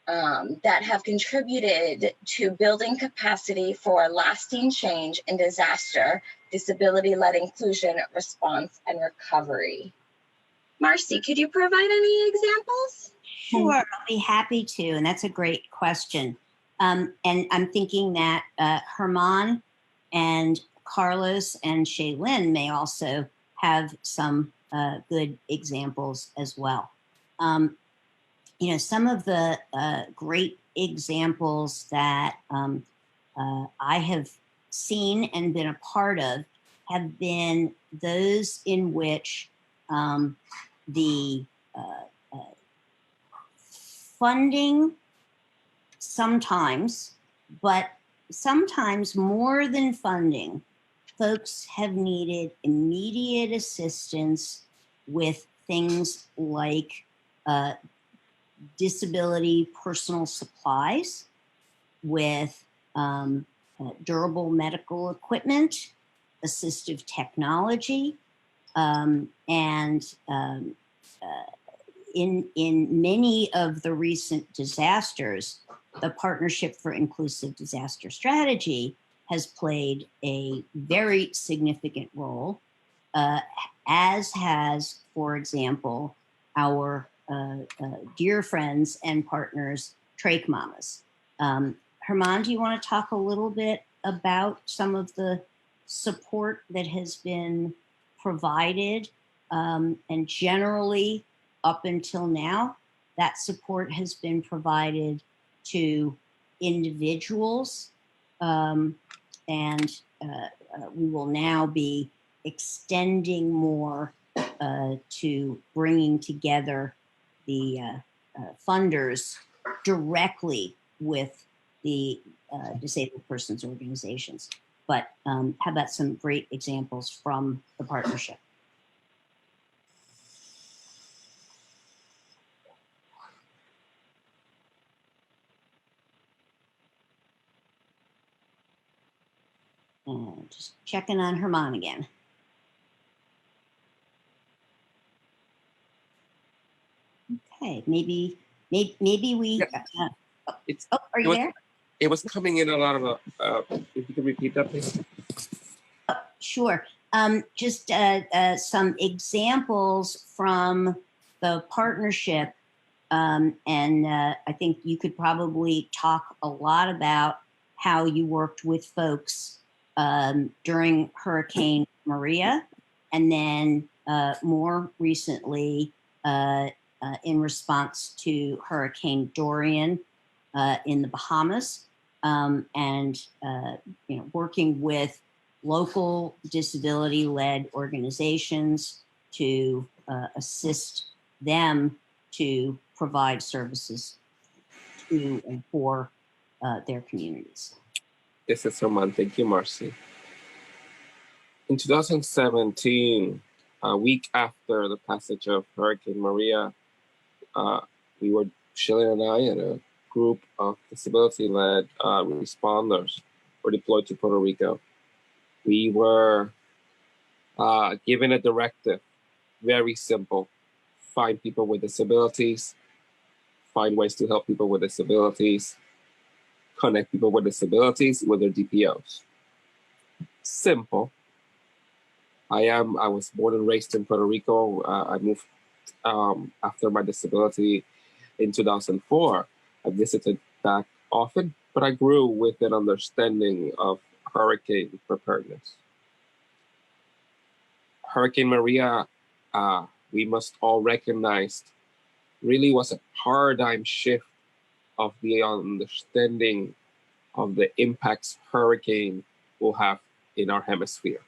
that have contributed to building capacity for lasting change in disaster, disability-led inclusion, response, and recovery? Marcy, could you provide any examples? Sure, I'll be happy to, and that's a great question. And I'm thinking that Herman and Carlos and Shaylin may also have some good examples as well. You know, some of the great examples that I have seen and been a part of have been those in which the funding sometimes, but sometimes more than funding, folks have needed immediate assistance with things like disability personal supplies, with durable medical equipment, assistive technology, and in many of the recent disasters, the Partnership for Inclusive Disaster Strategy has played a very significant role, as has, for example, our dear friends and partners, Trach Mamas. Herman, do you want to talk a little bit about some of the support that has been provided, and generally up until now, that support has been provided to individuals, and we will now be extending more to bringing together the funders directly with the disabled persons organizations. But how about some great examples from the partnership? Just checking on Herman again. Okay, maybe we. Yeah. Are you there? It was coming in a lot of if you could repeat that, please. Sure. Just some examples from the partnership, and I think you could probably talk a lot about how you worked with folks during Hurricane Maria, and then more recently in response to Hurricane Dorian in the Bahamas, and you know, working with local disability-led organizations to assist them to provide services to and for their communities. This is Herman. Thank you, Marcy. In 2017, a week after the passage of Hurricane Maria, Shaylin and I and a group of disability-led responders were deployed to Puerto Rico. We were given a directive, very simple: find people with disabilities, find ways to help people with disabilities, connect people with disabilities with their DPOs. Simple. I was born and raised in Puerto Rico. I moved after my disability in 2004. I visited back often, but I grew with an understanding of hurricane preparedness. Hurricane Maria, we must all recognize, really was a paradigm shift of the understanding of the impacts hurricane will have in our hemisphere.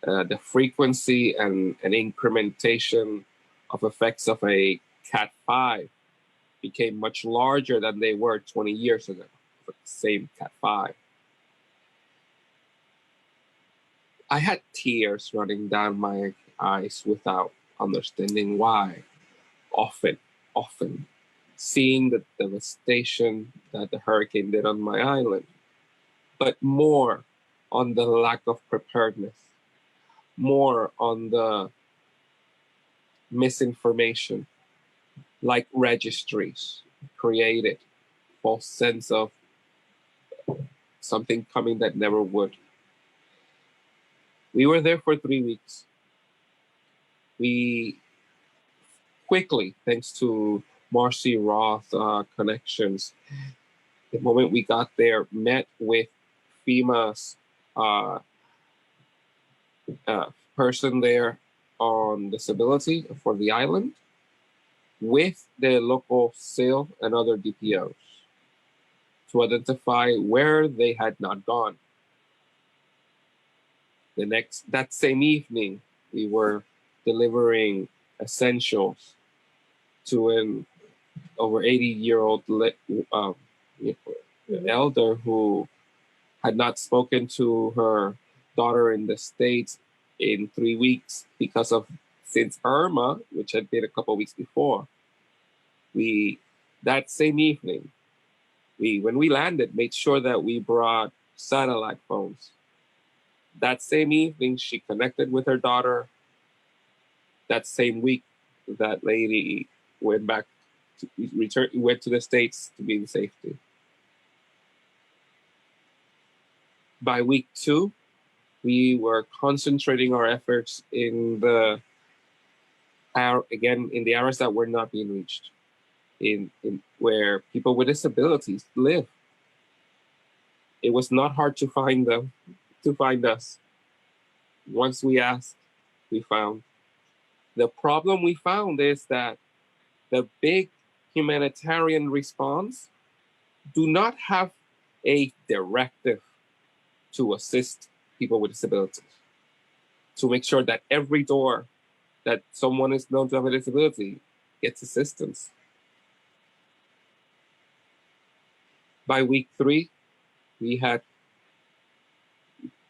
The frequency and incrementation of effects of a Cat 5 became much larger than they were 20 years ago for the same Cat 5. I had tears running down my eyes without understanding why. Often seeing the devastation that the hurricane did on my island, but more on the lack of preparedness, more on the misinformation, like registries created false sense of something coming that never would. We were there for 3 weeks. We quickly, thanks to Marcy Roth connections, the moment we got there, met with FEMA's person there on disability for the island, with the local SIL and other DPOs to identify where they had not gone. That same evening, we were delivering essentials to an over 80-year-old elder who had not spoken to her daughter in the States in 3 weeks since Irma, which had been a couple of weeks before. That same evening, when we landed, made sure that we brought satellite phones. That same evening, she connected with her daughter. That same week, that lady went to the States to be in safety. By week 2, we were concentrating our efforts in the areas that were not being reached, in where people with disabilities live. It was not hard to find them, to find us. Once we asked, we found. The problem we found is that the big humanitarian response do not have a directive to assist people with disabilities, to make sure that every door that someone is known to have a disability gets assistance. By week 3, we had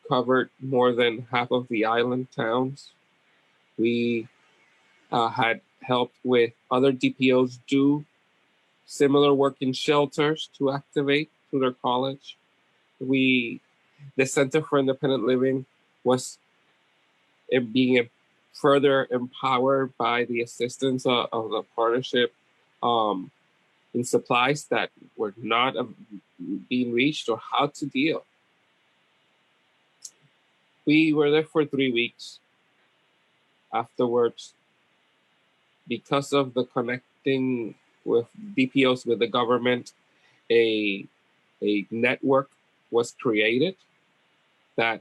covered more than half of the island towns. We had helped with other DPOs do similar work in shelters to activate through their college. The Center for Independent Living was being further empowered by the assistance of the partnership in supplies that were not being reached or how to deal. We were there for 3 weeks. Afterwards, because of the connecting with DPOs with the government, a network was created that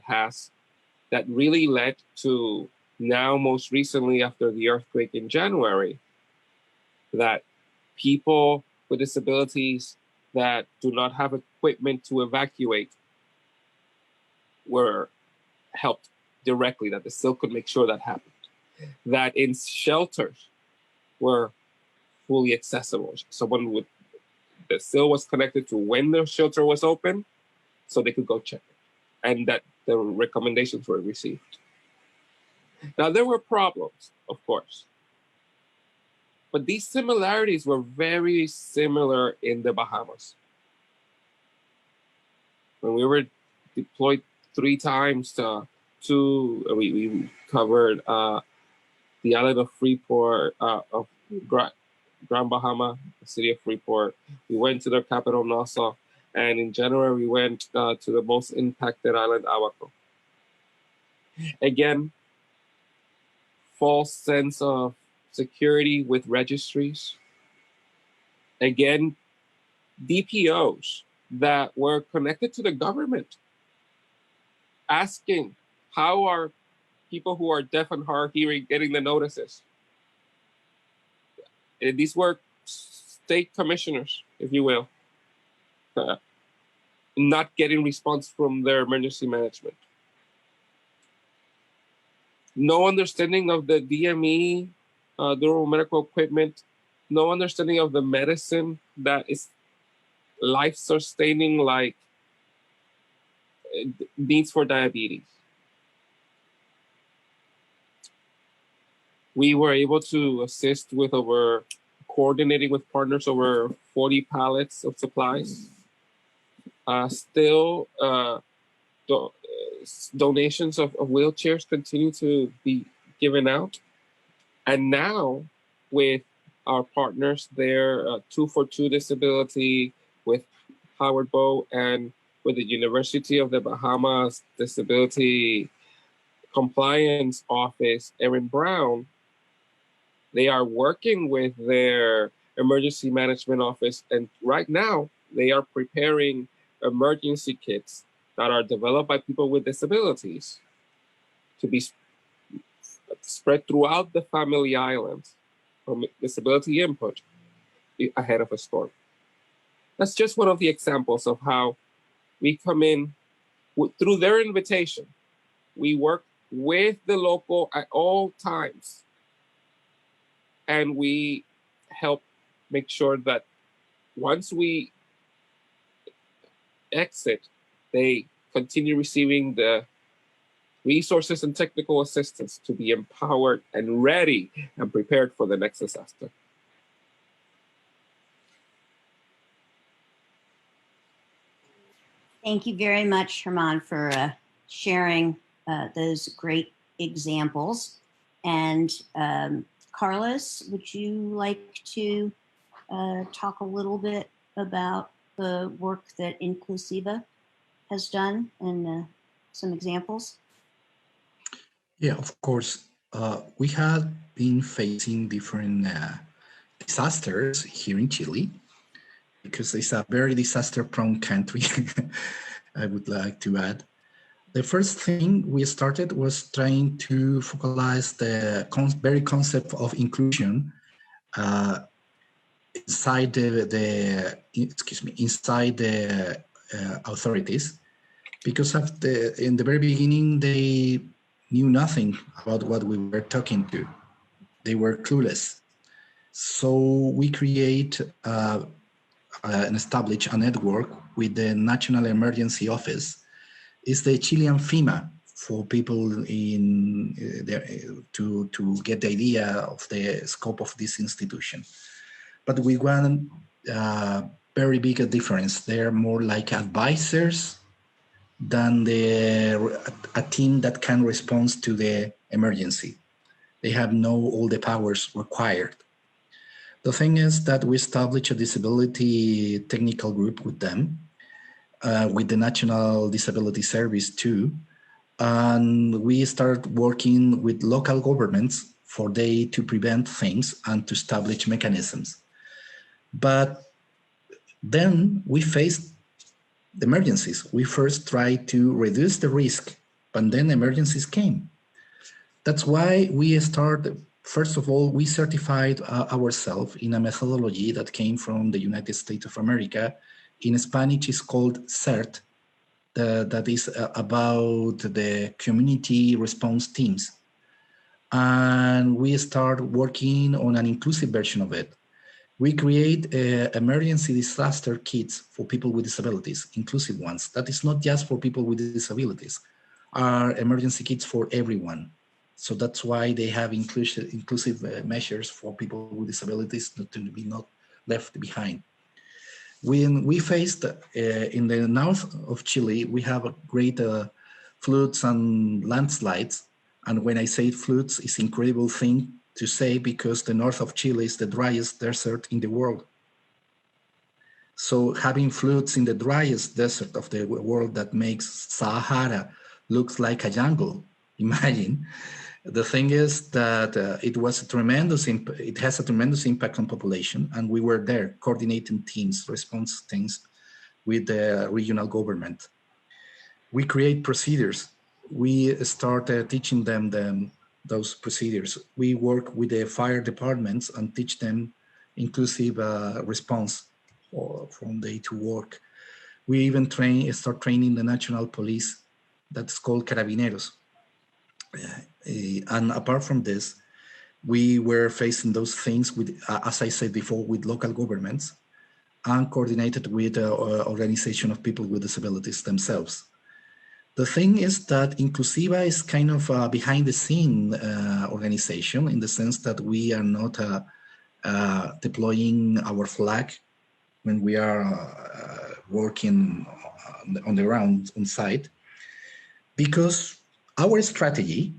really led to now, most recently after the earthquake in January, that people with disabilities that do not have equipment to evacuate were helped directly, that the SIL could make sure that happened. That in shelters were fully accessible. The SIL was connected to when the shelter was open, so they could go check it, and that the recommendations were received. Now, there were problems, of course, but these similarities were very similar in the Bahamas. When we were deployed 3 times we covered the island of Freeport, of Grand Bahama, the city of Freeport. We went to their capital, Nassau, and in January we went to the most impacted island, Abaco. Again, false sense of security with registries. Again, DPOs that were connected to the government, asking how are people who are deaf and hard hearing getting the notices. And these were state commissioners, if you will, not getting response from their emergency management. No understanding of the DME, durable medical equipment, no understanding of the medicine that is life-sustaining, like needs for diabetes. We were able to assist with coordinating with partners over 40 pallets of supplies. Still, donations of wheelchairs continue to be given out. And now with our partners there, 242 Disability, with Howard Bowe, and with the University of the Bahamas Disability Compliance Office, Erin Brown, they are working with their emergency management office. And right now they are preparing emergency kits that are developed by people with disabilities to be spread throughout the Family Island from disability input ahead of a storm. That's just one of the examples of how we come in through their invitation. We work with the local at all times, and we help make sure that once we exit, they continue receiving the resources and technical assistance to be empowered and ready and prepared for the next disaster. Thank you very much, Herman, for sharing those great examples. And Carlos, would you like to talk a little bit about the work that Inclusiva has done and some examples? Yeah, of course. We have been facing different disasters here in Chile, because it's a very disaster-prone country, I would like to add. The first thing we started was trying to focalize the very concept of inclusion inside inside the authorities, because in the very beginning they knew nothing about what we were talking to. They were clueless. So we create and establish a network with the National Emergency Office. It's the Chilean FEMA for people in to get the idea of the scope of this institution. But we want a very big difference. They're more like advisors than a team that can respond to the emergency. They have all the powers required. The thing is that we established a disability technical group with them, with the National Disability Service too. And we started working with local governments for they to prevent things and to establish mechanisms. But then we faced the emergencies. We first tried to reduce the risk, but then emergencies came. That's why we started. First of all, we certified ourselves in a methodology that came from the United States of America. In Spanish, it's called CERT, that is about the community response teams. And we start working on an inclusive version of it. We create emergency disaster kits for people with disabilities, inclusive ones. That is not just for people with disabilities, are emergency kits for everyone. So that's why they have inclusive measures for people with disabilities to be not left behind. When we faced in the north of Chile, we have great floods and landslides. And when I say floods, it's an incredible thing to say, because the north of Chile is the driest desert in the world. So having floods in the driest desert of the world that makes Sahara looks like a jungle, imagine. The thing is that it has a tremendous impact on population, and we were there coordinating teams, response teams with the regional government. We create procedures. We started teaching them those procedures. We work with the fire departments and teach them inclusive response from day to work. We even start training the national police that's called Carabineros. And apart from this, we were facing those things with, as I said before, with local governments and coordinated with the organization of people with disabilities themselves. The thing is that Inclusiva is kind of a behind the scene organization, in the sense that we are not deploying our flag when we are working on the ground on site. Because our strategy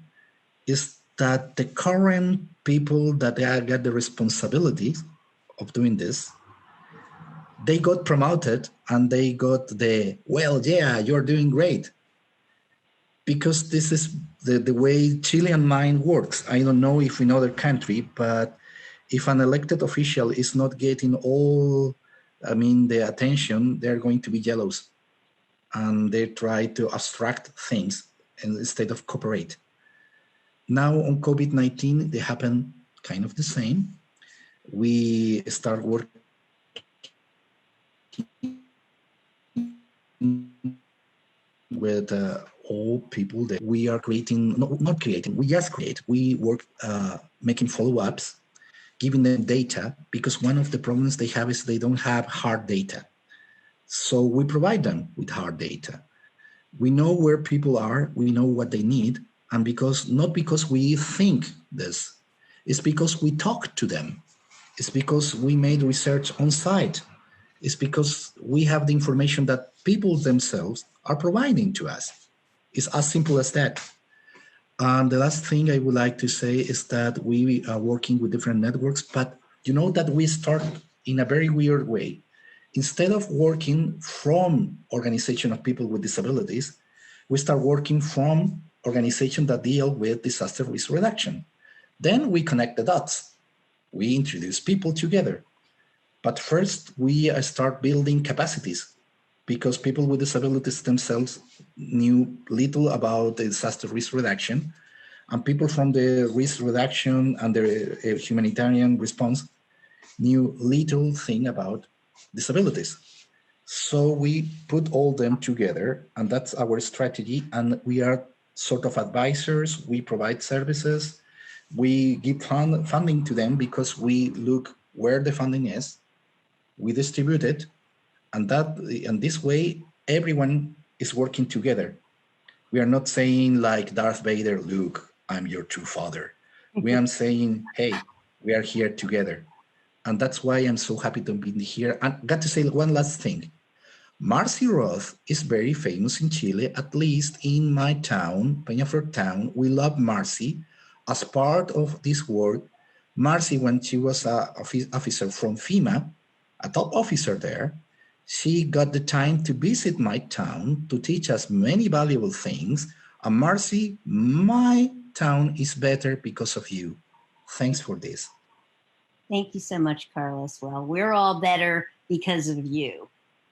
is that the current people that get the responsibility of doing this, they got promoted and they got the, well, yeah, you're doing great. Because this is the way Chilean mind works. I don't know if in other country, but if an elected official is not getting all, the attention, they're going to be jealous. And they try to abstract things instead of cooperate. Now on COVID-19, they happen kind of the same. We start working with all people that we are creating, not creating, we just create. We work making follow-ups, giving them data, because one of the problems they have is they don't have hard data. So we provide them with hard data. We know where people are, we know what they need, and not because we think this, it's because we talk to them. It's because we made research on site. It's because we have the information that people themselves are providing to us. It's as simple as that. And the last thing I would like to say is that we are working with different networks, but you know that we start in a very weird way. Instead of working from organization of people with disabilities, we start working from organizations that deal with disaster risk reduction. Then we connect the dots. We introduce people together. But first, we start building capacities, because people with disabilities themselves knew little about the disaster risk reduction, and people from the risk reduction and the humanitarian response knew little thing about disabilities. So we put all them together, and that's our strategy. And we are sort of advisors. We provide services. We give funding to them because we look where the funding is. We distribute it, and this way, everyone is working together. We are not saying like Darth Vader, Luke, I'm your true father. We are saying, hey, we are here together. And that's why I'm so happy to be here. And got to say one last thing. Marcy Roth is very famous in Chile, at least in my town, Peñaflor town. We love Marcy. As part of this work, Marcy, when she was an officer from FEMA, a top officer there, she got the time to visit my town to teach us many valuable things. And Marcy, my town is better because of you. Thanks for this. Thank you so much, Carlos. Well, we're all better because of you.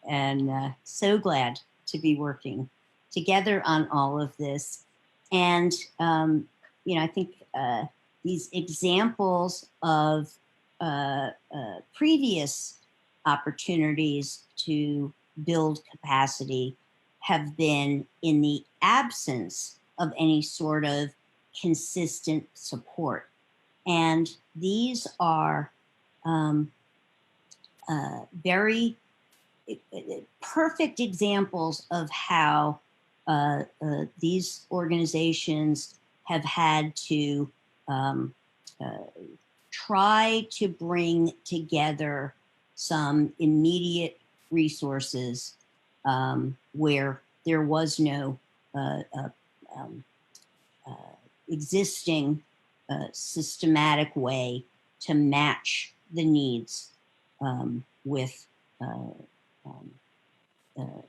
And so glad to be working together on all of this. And, I think these examples of previous opportunities to build capacity have been in the absence of any sort of consistent support. And these are very perfect examples of how these organizations have had to try to bring together some immediate resources where there was no existing systematic way to match the needs with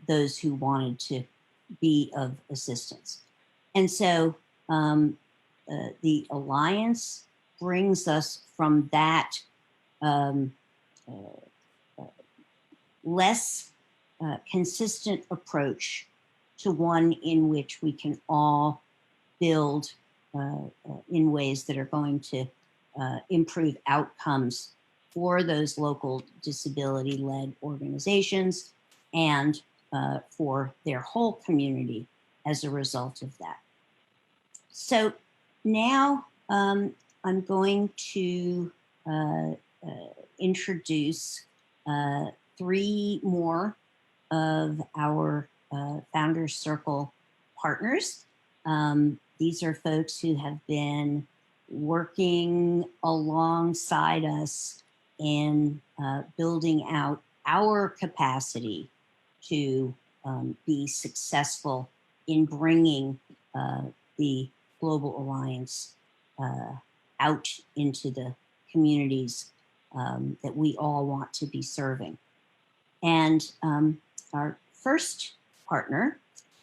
those who wanted to be of assistance. And so the Alliance brings us from that less consistent approach to one in which we can all build in ways that are going to improve outcomes for those local disability-led organizations and for their whole community as a result of that. So now I'm going to introduce 3 more of our Founders Circle partners. These are folks who have been working alongside us in building out our capacity to be successful in bringing the Global Alliance out into the communities that we all want to be serving. And our first partner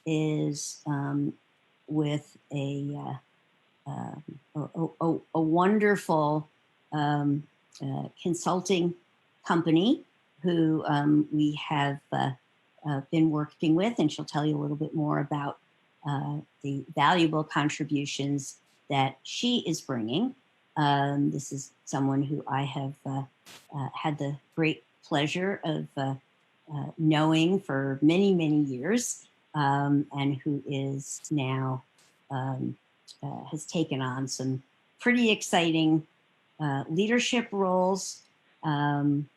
is with a wonderful consulting company who we have been working with, and she'll tell you a little bit more about the valuable contributions that she is bringing. This is someone who I have had the great pleasure of knowing for many, many years, and who is now has taken on some pretty exciting leadership roles, and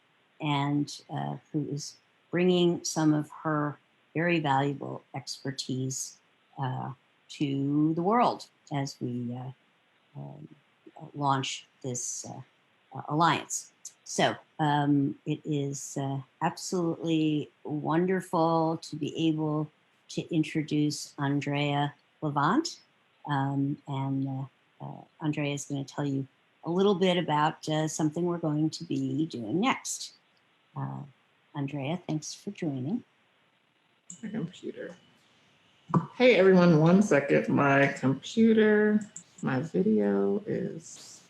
who is bringing some of her very valuable expertise to the world as we launch this alliance. So it is absolutely wonderful to be able to introduce Andrea Levant. Andrea is going to tell you a little bit about something we're going to be doing next. Andrea, thanks for joining. My computer. Hey everyone, 1 second. My computer, my video is,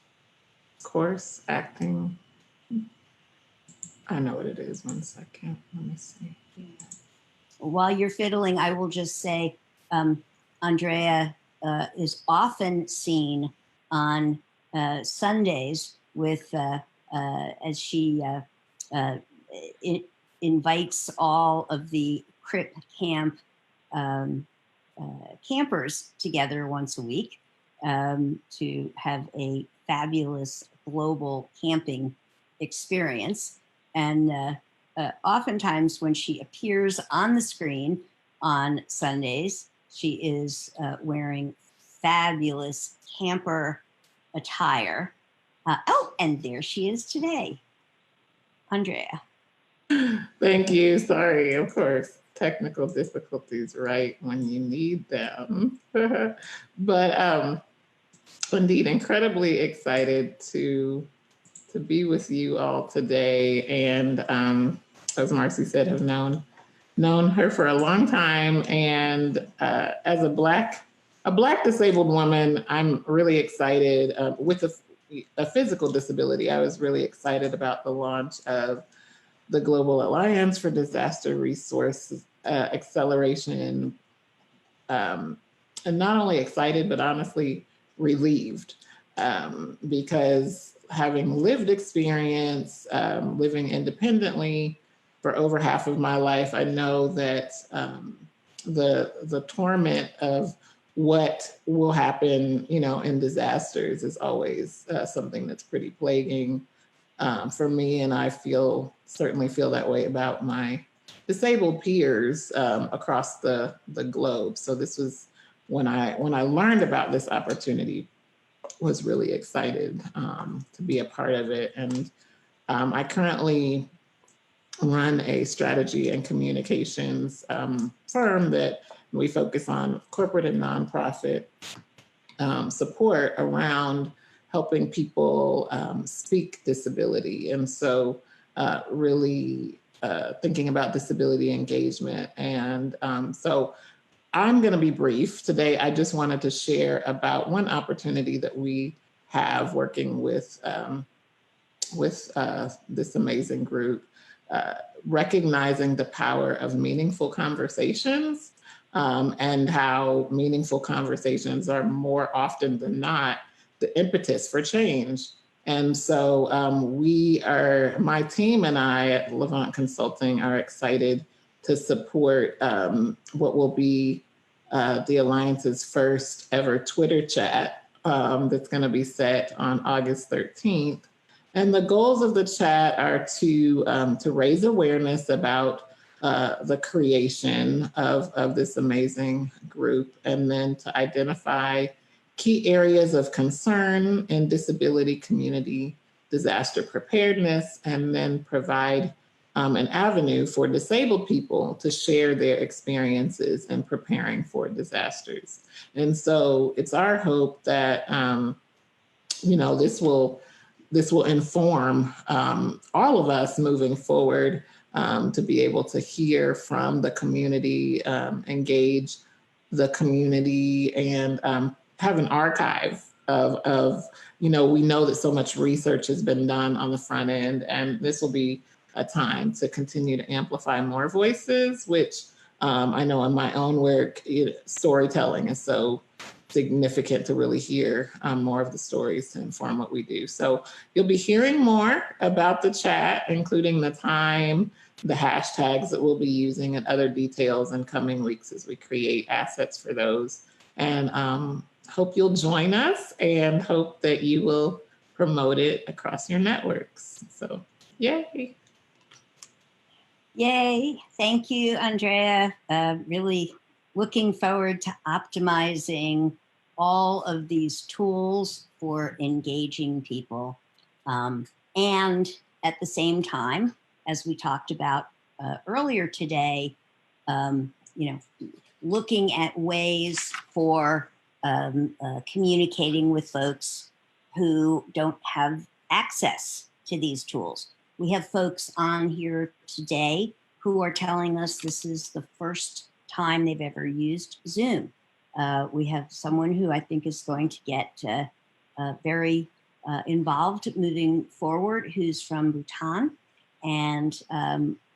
of course, acting. I know what it is. 1 second. Let me see. While you're fiddling, I will just say Andrea is often seen on Sundays with, as she invites all of the CRIP camp campers together once a week to have a fabulous global camping experience. And oftentimes when she appears on the screen on Sundays, she is wearing fabulous camper attire. Oh, and there she is today. Andrea. Thank you. Sorry, of course, technical difficulties right when you need them. But indeed, incredibly excited to be with you all today. And as Marcy said, have known her for a long time. And as a Black disabled woman, I'm really excited with a physical disability. I was really excited about the launch of the Global Alliance for Disaster Resource Acceleration. And not only excited, but honestly relieved, because having lived experience, living independently for over half of my life, I know that the torment of what will happen, in disasters is always something that's pretty plaguing for me. And I certainly feel that way about my disabled peers across the globe. So this was when I learned about this opportunity, was really excited to be a part of it. And I currently run a strategy and communications firm that we focus on corporate and nonprofit support around helping people speak disability. And so really thinking about disability engagement. And so I'm going to be brief today. I just wanted to share about one opportunity that we have working with this amazing group, recognizing the power of meaningful conversations and how meaningful conversations are more often than not the impetus for change. And so my team and I at Levant Consulting are excited to support what will be the Alliance's first ever Twitter chat that's going to be set on August 13th. And the goals of the chat are to raise awareness about the creation of this amazing group, and then to identify key areas of concern in disability community disaster preparedness, and then provide an avenue for disabled people to share their experiences in preparing for disasters. And so it's our hope that, this will inform all of us moving forward to be able to hear from the community, engage the community, and have an archive of we know that so much research has been done on the front end, and this will be a time to continue to amplify more voices, which I know in my own work, storytelling is so significant to really hear more of the stories to inform what we do. So you'll be hearing more about the chat, including the time, the hashtags that we'll be using, and other details in coming weeks as we create assets for those. And hope you'll join us, and hope that you will promote it across your networks. So yay. Yay. Thank you, Andrea. Really looking forward to optimizing all of these tools for engaging people. And at the same time, as we talked about earlier today, looking at ways for communicating with folks who don't have access to these tools. We have folks on here today who are telling us this is the first time they've ever used Zoom. We have someone who I think is going to get very involved moving forward, who's from Bhutan, and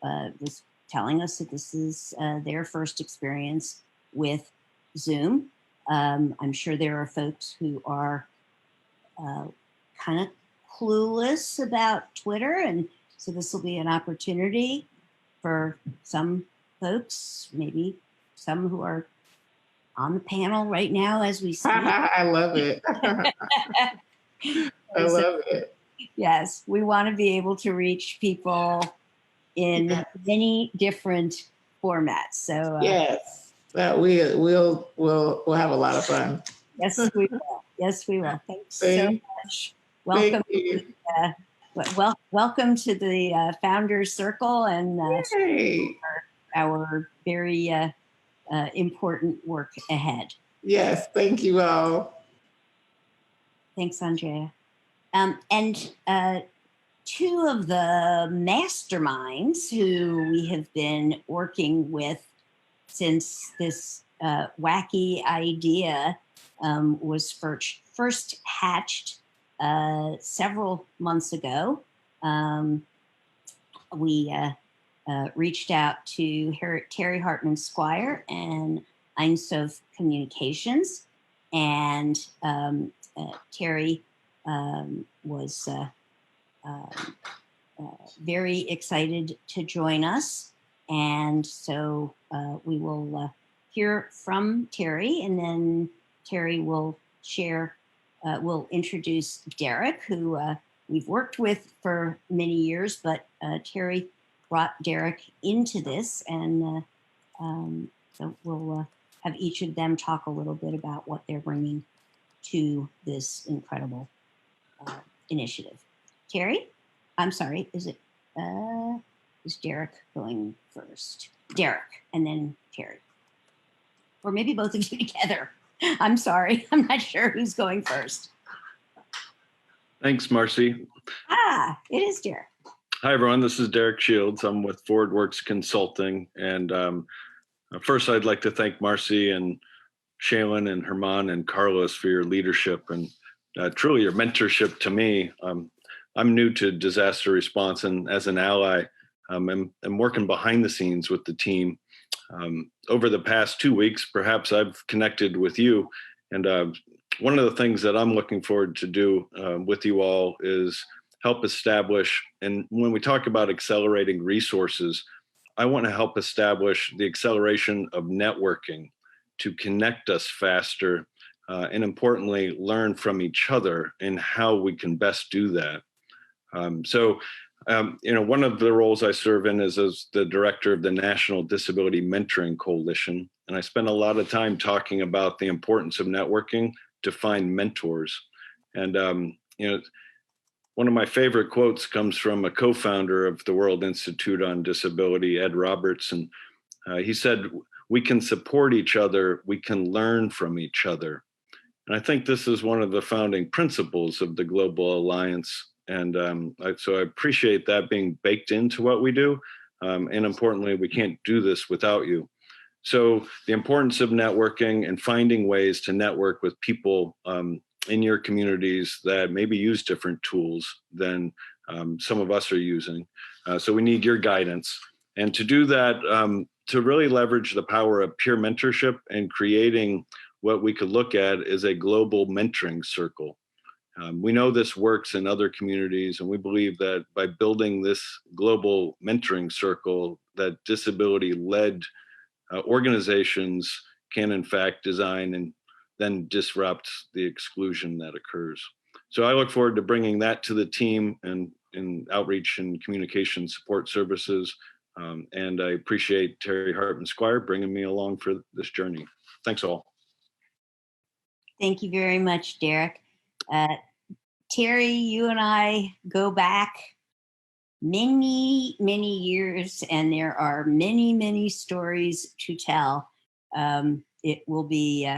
was telling us that this is their first experience with Zoom. I'm sure there are folks who are kind of clueless about Twitter, and so this will be an opportunity for some folks, maybe some who are on the panel right now as we speak. I love it. I love it. Yes, we want to be able to reach people in many different formats. So yes, that we'll have a lot of fun. Yes, we will. Yes, we will. Thanks so much. Welcome. Welcome to the Founders Circle and our very important work ahead. Yes, thank you all. Thanks, Andrea. And two of the masterminds who we have been working with since this wacky idea was first hatched several months ago. We reached out to Terry Hartman Squire and Einsof Communications, and Terry was very excited to join us. And so we will hear from Terry, and then Terry will share, will introduce Derek, who we've worked with for many years, but Terry brought Derek into this, and so we'll have each of them talk a little bit about what they're bringing to this incredible initiative. Terry? I'm sorry, is Derek going first? Derek, and then Terry. Or maybe both of you together. I'm sorry, I'm not sure who's going first. Thanks, Marcy. It is Derek. Hi, everyone. This is Derek Shields. I'm with ForwardWorks Consulting. And first, I'd like to thank Marcy and Shaylin and Herman and Carlos for your leadership and truly your mentorship to me. I'm new to disaster response, and as an ally, I'm working behind the scenes with the team. Over the past 2 weeks, perhaps I've connected with you. And one of the things that I'm looking forward to do with you all is help establish, and when we talk about accelerating resources, I want to help establish the acceleration of networking to connect us faster, and importantly, learn from each other and how we can best do that. One of the roles I serve in is as the director of the National Disability Mentoring Coalition. And I spend a lot of time talking about the importance of networking to find mentors. And, one of my favorite quotes comes from a co-founder of the World Institute on Disability, Ed Robertson. He said, "We can support each other, we can learn from each other." And I think this is one of the founding principles of the Global Alliance. And so I appreciate that being baked into what we do. And importantly, we can't do this without you. So the importance of networking and finding ways to network with people in your communities that maybe use different tools than some of us are using. So we need your guidance. And to do that, to really leverage the power of peer mentorship and creating what we could look at as a global mentoring circle. We know this works in other communities, and we believe that by building this global mentoring circle, that disability-led organizations can in fact design and then disrupt the exclusion that occurs. So I look forward to bringing that to the team and in outreach and communication support services. And I appreciate Terry Hartman Squire bringing me along for this journey. Thanks all. Thank you very much, Derek. Terry, you and I go back many, many years, and there are many, many stories to tell. It will be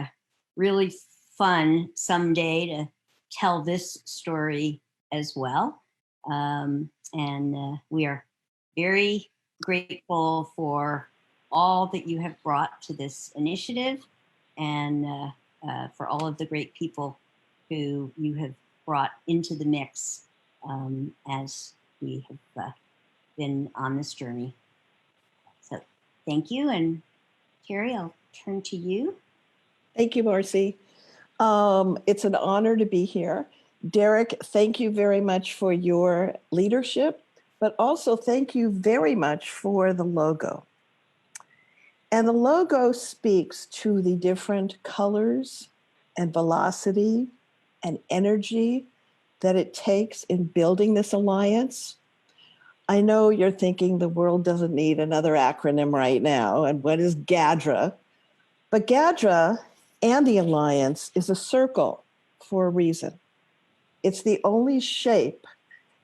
really fun someday to tell this story as well. And we are very grateful for all that you have brought to this initiative, and for all of the great people who you have brought into the mix as we have been on this journey. So thank you. And Terry, I'll turn to you. Thank you, Marcy. It's an honor to be here. Derek, thank you very much for your leadership, but also thank you very much for the logo. And the logo speaks to the different colors and velocity and energy that it takes in building this alliance. I know you're thinking the world doesn't need another acronym right now, and what is GADRA? But GADRA and the alliance is a circle for a reason. It's the only shape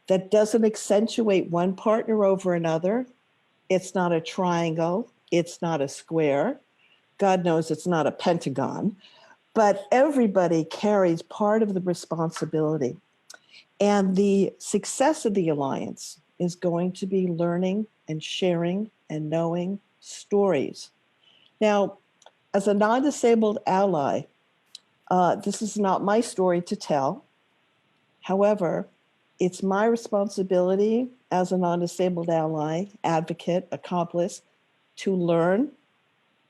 that doesn't accentuate one partner over another. It's not a triangle. It's not a square. God knows it's not a pentagon. But everybody carries part of the responsibility. And the success of the alliance is going to be learning and sharing and knowing stories. Now, as a non-disabled ally, this is not my story to tell. However, it's my responsibility as a non-disabled ally, advocate, accomplice, to learn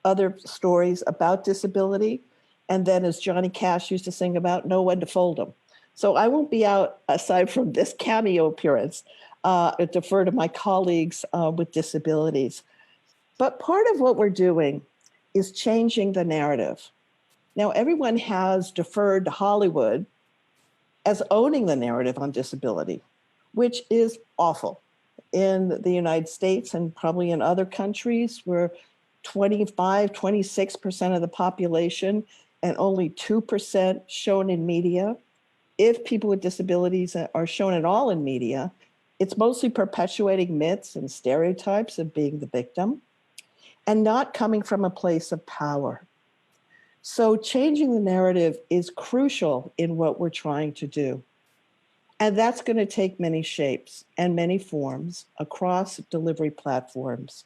other stories about disability, and then, as Johnny Cash used to sing about, know when to fold them. So I won't be out, aside from this cameo appearance, defer to my colleagues with disabilities. But part of what we're doing is changing the narrative. Now, everyone has deferred to Hollywood as owning the narrative on disability, which is awful. In the United States and probably in other countries, where 26% of the population and only 2% shown in media. If people with disabilities are shown at all in media, it's mostly perpetuating myths and stereotypes of being the victim and not coming from a place of power. So changing the narrative is crucial in what we're trying to do. And that's going to take many shapes and many forms across delivery platforms.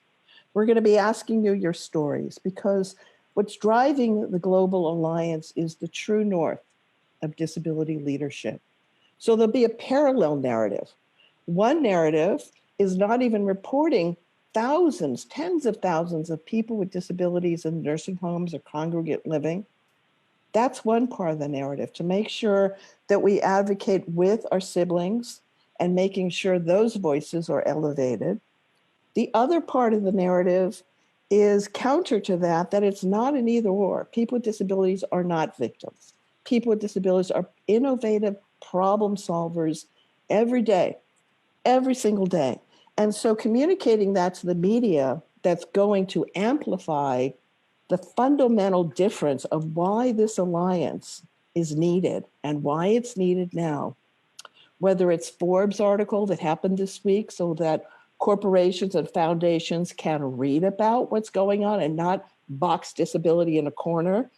We're going to be asking you your stories, because what's driving the Global Alliance is the true north of disability leadership. So there'll be a parallel narrative. One narrative is not even reporting thousands, tens of thousands of people with disabilities in nursing homes or congregate living. That's one part of the narrative, to make sure that we advocate with our siblings and making sure those voices are elevated. The other part of the narrative is counter to that, that it's not an either or. People with disabilities are not victims. People with disabilities are innovative problem solvers every day, every single day. And so communicating that to the media, that's going to amplify the fundamental difference of why this alliance is needed and why it's needed now. whether it's Forbes article that happened this week so that corporations and foundations can read about what's going on and not box disability in a corner,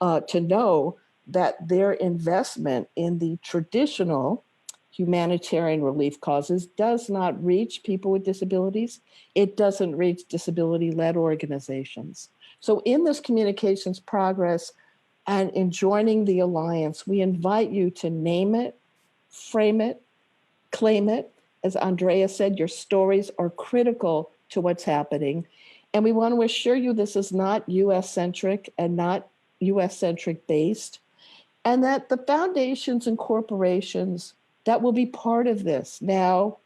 to know that their investment in the traditional humanitarian relief causes does not reach people with disabilities. It doesn't reach disability-led organizations. So in this communications progress and in joining the Alliance, we invite you to name it, frame it, claim it. As Andrea said, your stories are critical to what's happening. And we want to assure you this is not US-centric and not US-centric based, and that the foundations and corporations that will be part of this now,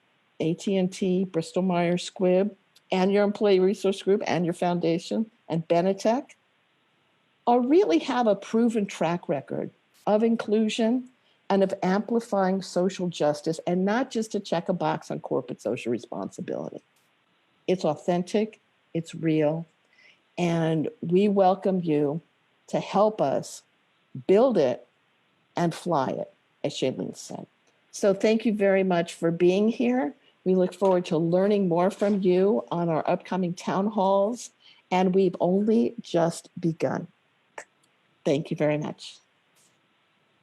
AT&T, Bristol-Myers Squibb, and your employee resource group and your foundation and Benetech, really have a proven track record of inclusion and of amplifying social justice, and not just to check a box on corporate social responsibility. It's authentic, it's real, and we welcome you to help us build it and fly it, as Shailene said. So thank you very much for being here. We look forward to learning more from you on our upcoming town halls, and we've only just begun. Thank you very much.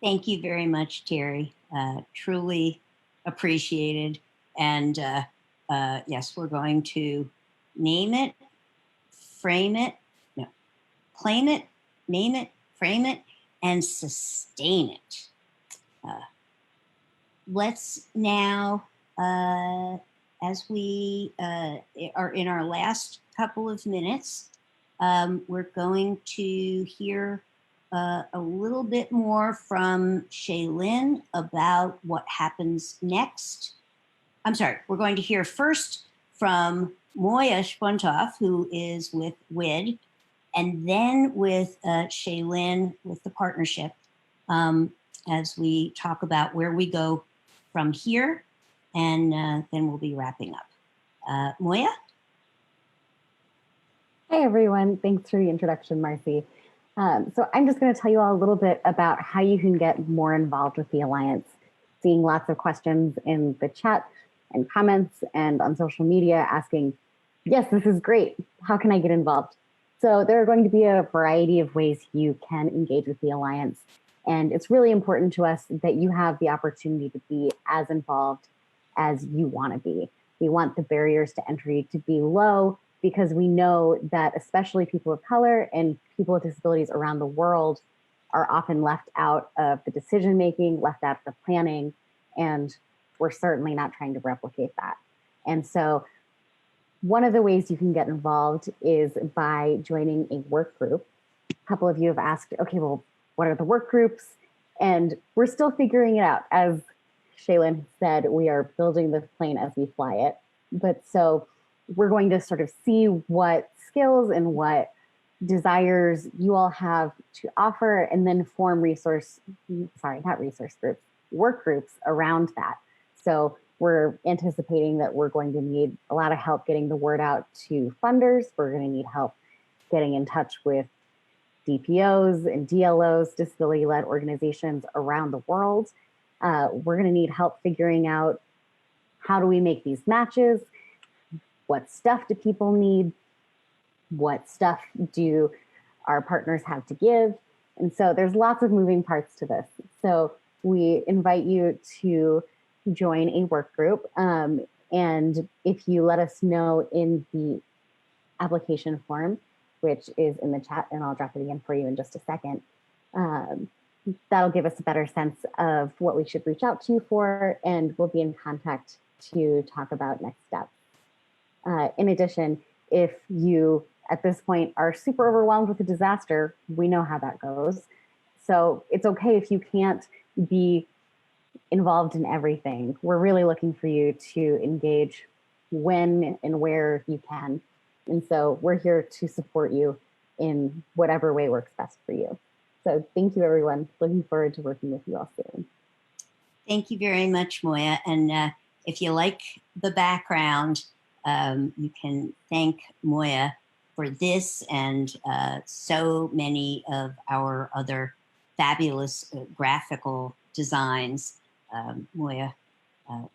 Thank you very much, Terry. Truly appreciated. And yes, we're going to name it, frame it, no, claim it, name it, frame it, and sustain it. Let's now, as we are in our last couple of minutes, we're going to hear a little bit more from Shailene about what happens next. I'm sorry, we're going to hear first from Moya Spuntoff, who is with WID, and then with Shailene with the partnership, as we talk about where we go from here, and then we'll be wrapping up. Moya? Hey everyone, thanks for the introduction, Marcy. So I'm just going to tell you all a little bit about how you can get more involved with the Alliance. Seeing lots of questions in the chat and comments and on social media asking, yes, this is great. How can I get involved? So there are going to be a variety of ways you can engage with the Alliance. And it's really important to us that you have the opportunity to be as involved as you want to be. We want the barriers to entry to be low, because we know that especially people of color and people with disabilities around the world are often left out of the decision-making, left out of the planning, and we're certainly not trying to replicate that. And so one of the ways you can get involved is by joining a work group. A couple of you have asked, okay, well, what are the work groups? And we're still figuring it out. As Shailene said, we are building the plane as we fly it. But so we're going to sort of see what skills and what desires you all have to offer, and then form work groups around that. So we're anticipating that we're going to need a lot of help getting the word out to funders. We're going to need help getting in touch with DPOs and DLOs, disability-led organizations around the world. We're going to need help figuring out how do we make these matches? What stuff do people need? What stuff do our partners have to give? And so there's lots of moving parts to this. So we invite you to join a work group. And if you let us know in the application form, which is in the chat, and I'll drop it again for you in just a second, that'll give us a better sense of what we should reach out to you for, and we'll be in contact to talk about next steps. In addition, if you at this point are super overwhelmed with a disaster, we know how that goes. So it's okay if you can't be involved in everything. We're really looking for you to engage when and where you can. And so we're here to support you in whatever way works best for you. So thank you, everyone. Looking forward to working with you all soon. Thank you very much, Moya. And if you like the background, you can thank Moya for this and so many of our other fabulous graphical designs. Moya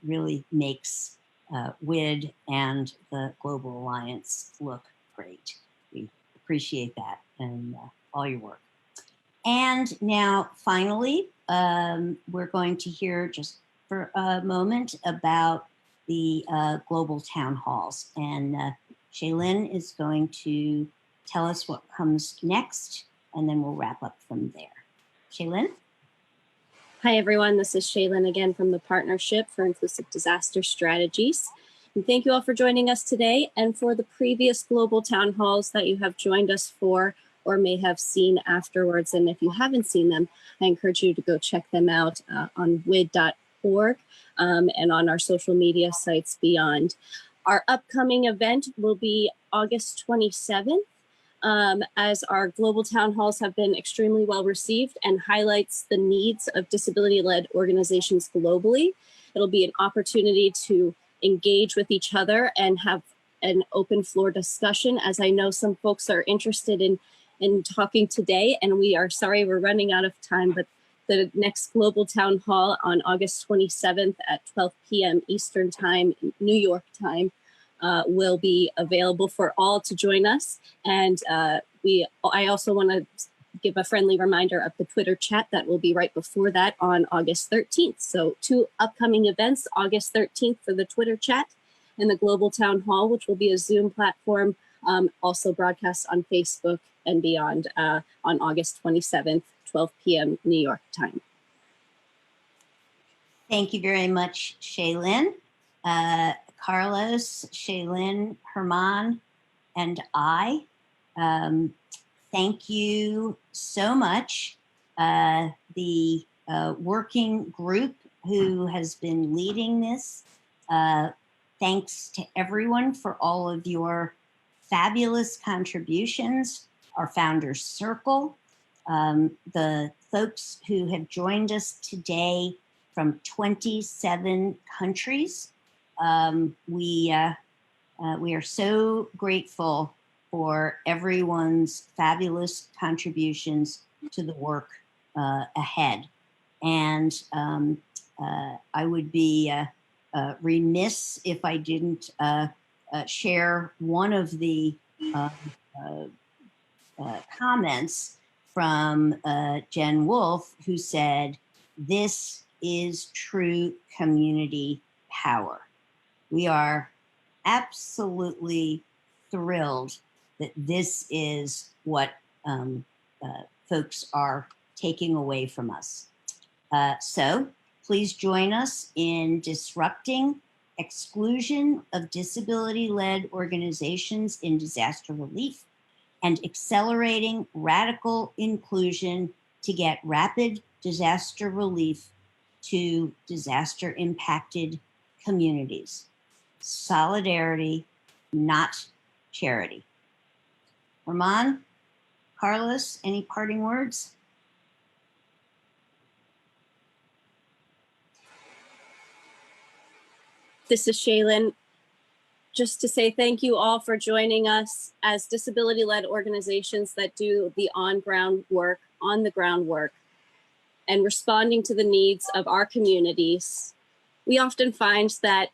really makes WID and the Global Alliance look great. We appreciate that and all your work. And now, finally, we're going to hear just for a moment about the global town halls. And Shaylin is going to tell us what comes next, and then we'll wrap up from there. Shaylin? Hi, everyone. This is Shaylin again from the Partnership for Inclusive Disaster Strategies. And thank you all for joining us today and for the previous global town halls that you have joined us for or may have seen afterwards. And if you haven't seen them, I encourage you to go check them out on wid.org and on our social media sites beyond. Our upcoming event will be August 27th. As our global town halls have been extremely well received and highlights the needs of disability-led organizations globally. It'll be an opportunity to engage with each other and have an open floor discussion, as I know some folks are interested in talking today, and we are sorry we're running out of time, but the next global town hall on August 27th at 12 p.m. Eastern Time, New York time, will be available for all to join us. And I also want to give a friendly reminder of the Twitter chat that will be right before that on August 13th. So 2 upcoming events, August 13th for the Twitter chat and the Global Town Hall, which will be a Zoom platform, also broadcast on Facebook and beyond on August 27th, 12 p.m. New York time. Thank you very much, Shaylin. Carlos, Shaylin, Herman, and I. Thank you so much. The working group who has been leading this. Thanks to everyone for all of your fabulous contributions. Our Founders Circle, the folks who have joined us today from 27 countries. We are so grateful for everyone's fabulous contributions to the work ahead. And I would be remiss if I didn't share one of the comments from Jen Wolfe, who said, "This is true community power." We are absolutely thrilled that this is what folks are taking away from us. So please join us in disrupting exclusion of disability-led organizations in disaster relief and accelerating radical inclusion to get rapid disaster relief to disaster-impacted communities. Solidarity, not charity. Ramon, Carlos, any parting words? This is Shaylin. Just to say thank you all for joining us as disability-led organizations that do the on-the-ground work and responding to the needs of our communities. We often find that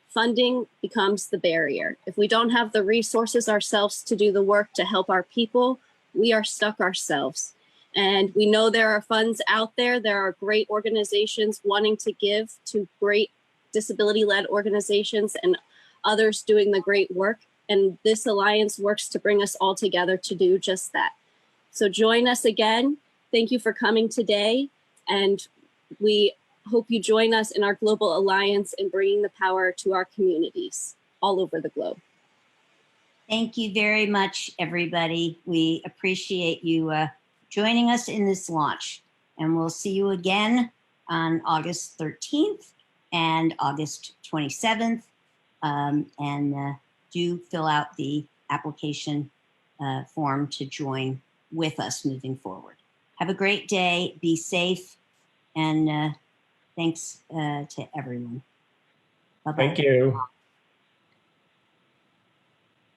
funding becomes the barrier. If we don't have the resources ourselves to do the work to help our people, we are stuck ourselves. And we know there are funds out there. There are great organizations wanting to give to great disability-led organizations and others doing the great work. And this alliance works to bring us all together to do just that. So join us again. Thank you for coming today. And we hope you join us in our global alliance in bringing the power to our communities all over the globe. Thank you very much, everybody. We appreciate you joining us in this launch. And we'll see you again on August 13th and August 27th. And do fill out the application form to join with us moving forward. Have a great day. Be safe. And thanks to everyone. Bye-bye. Thank you.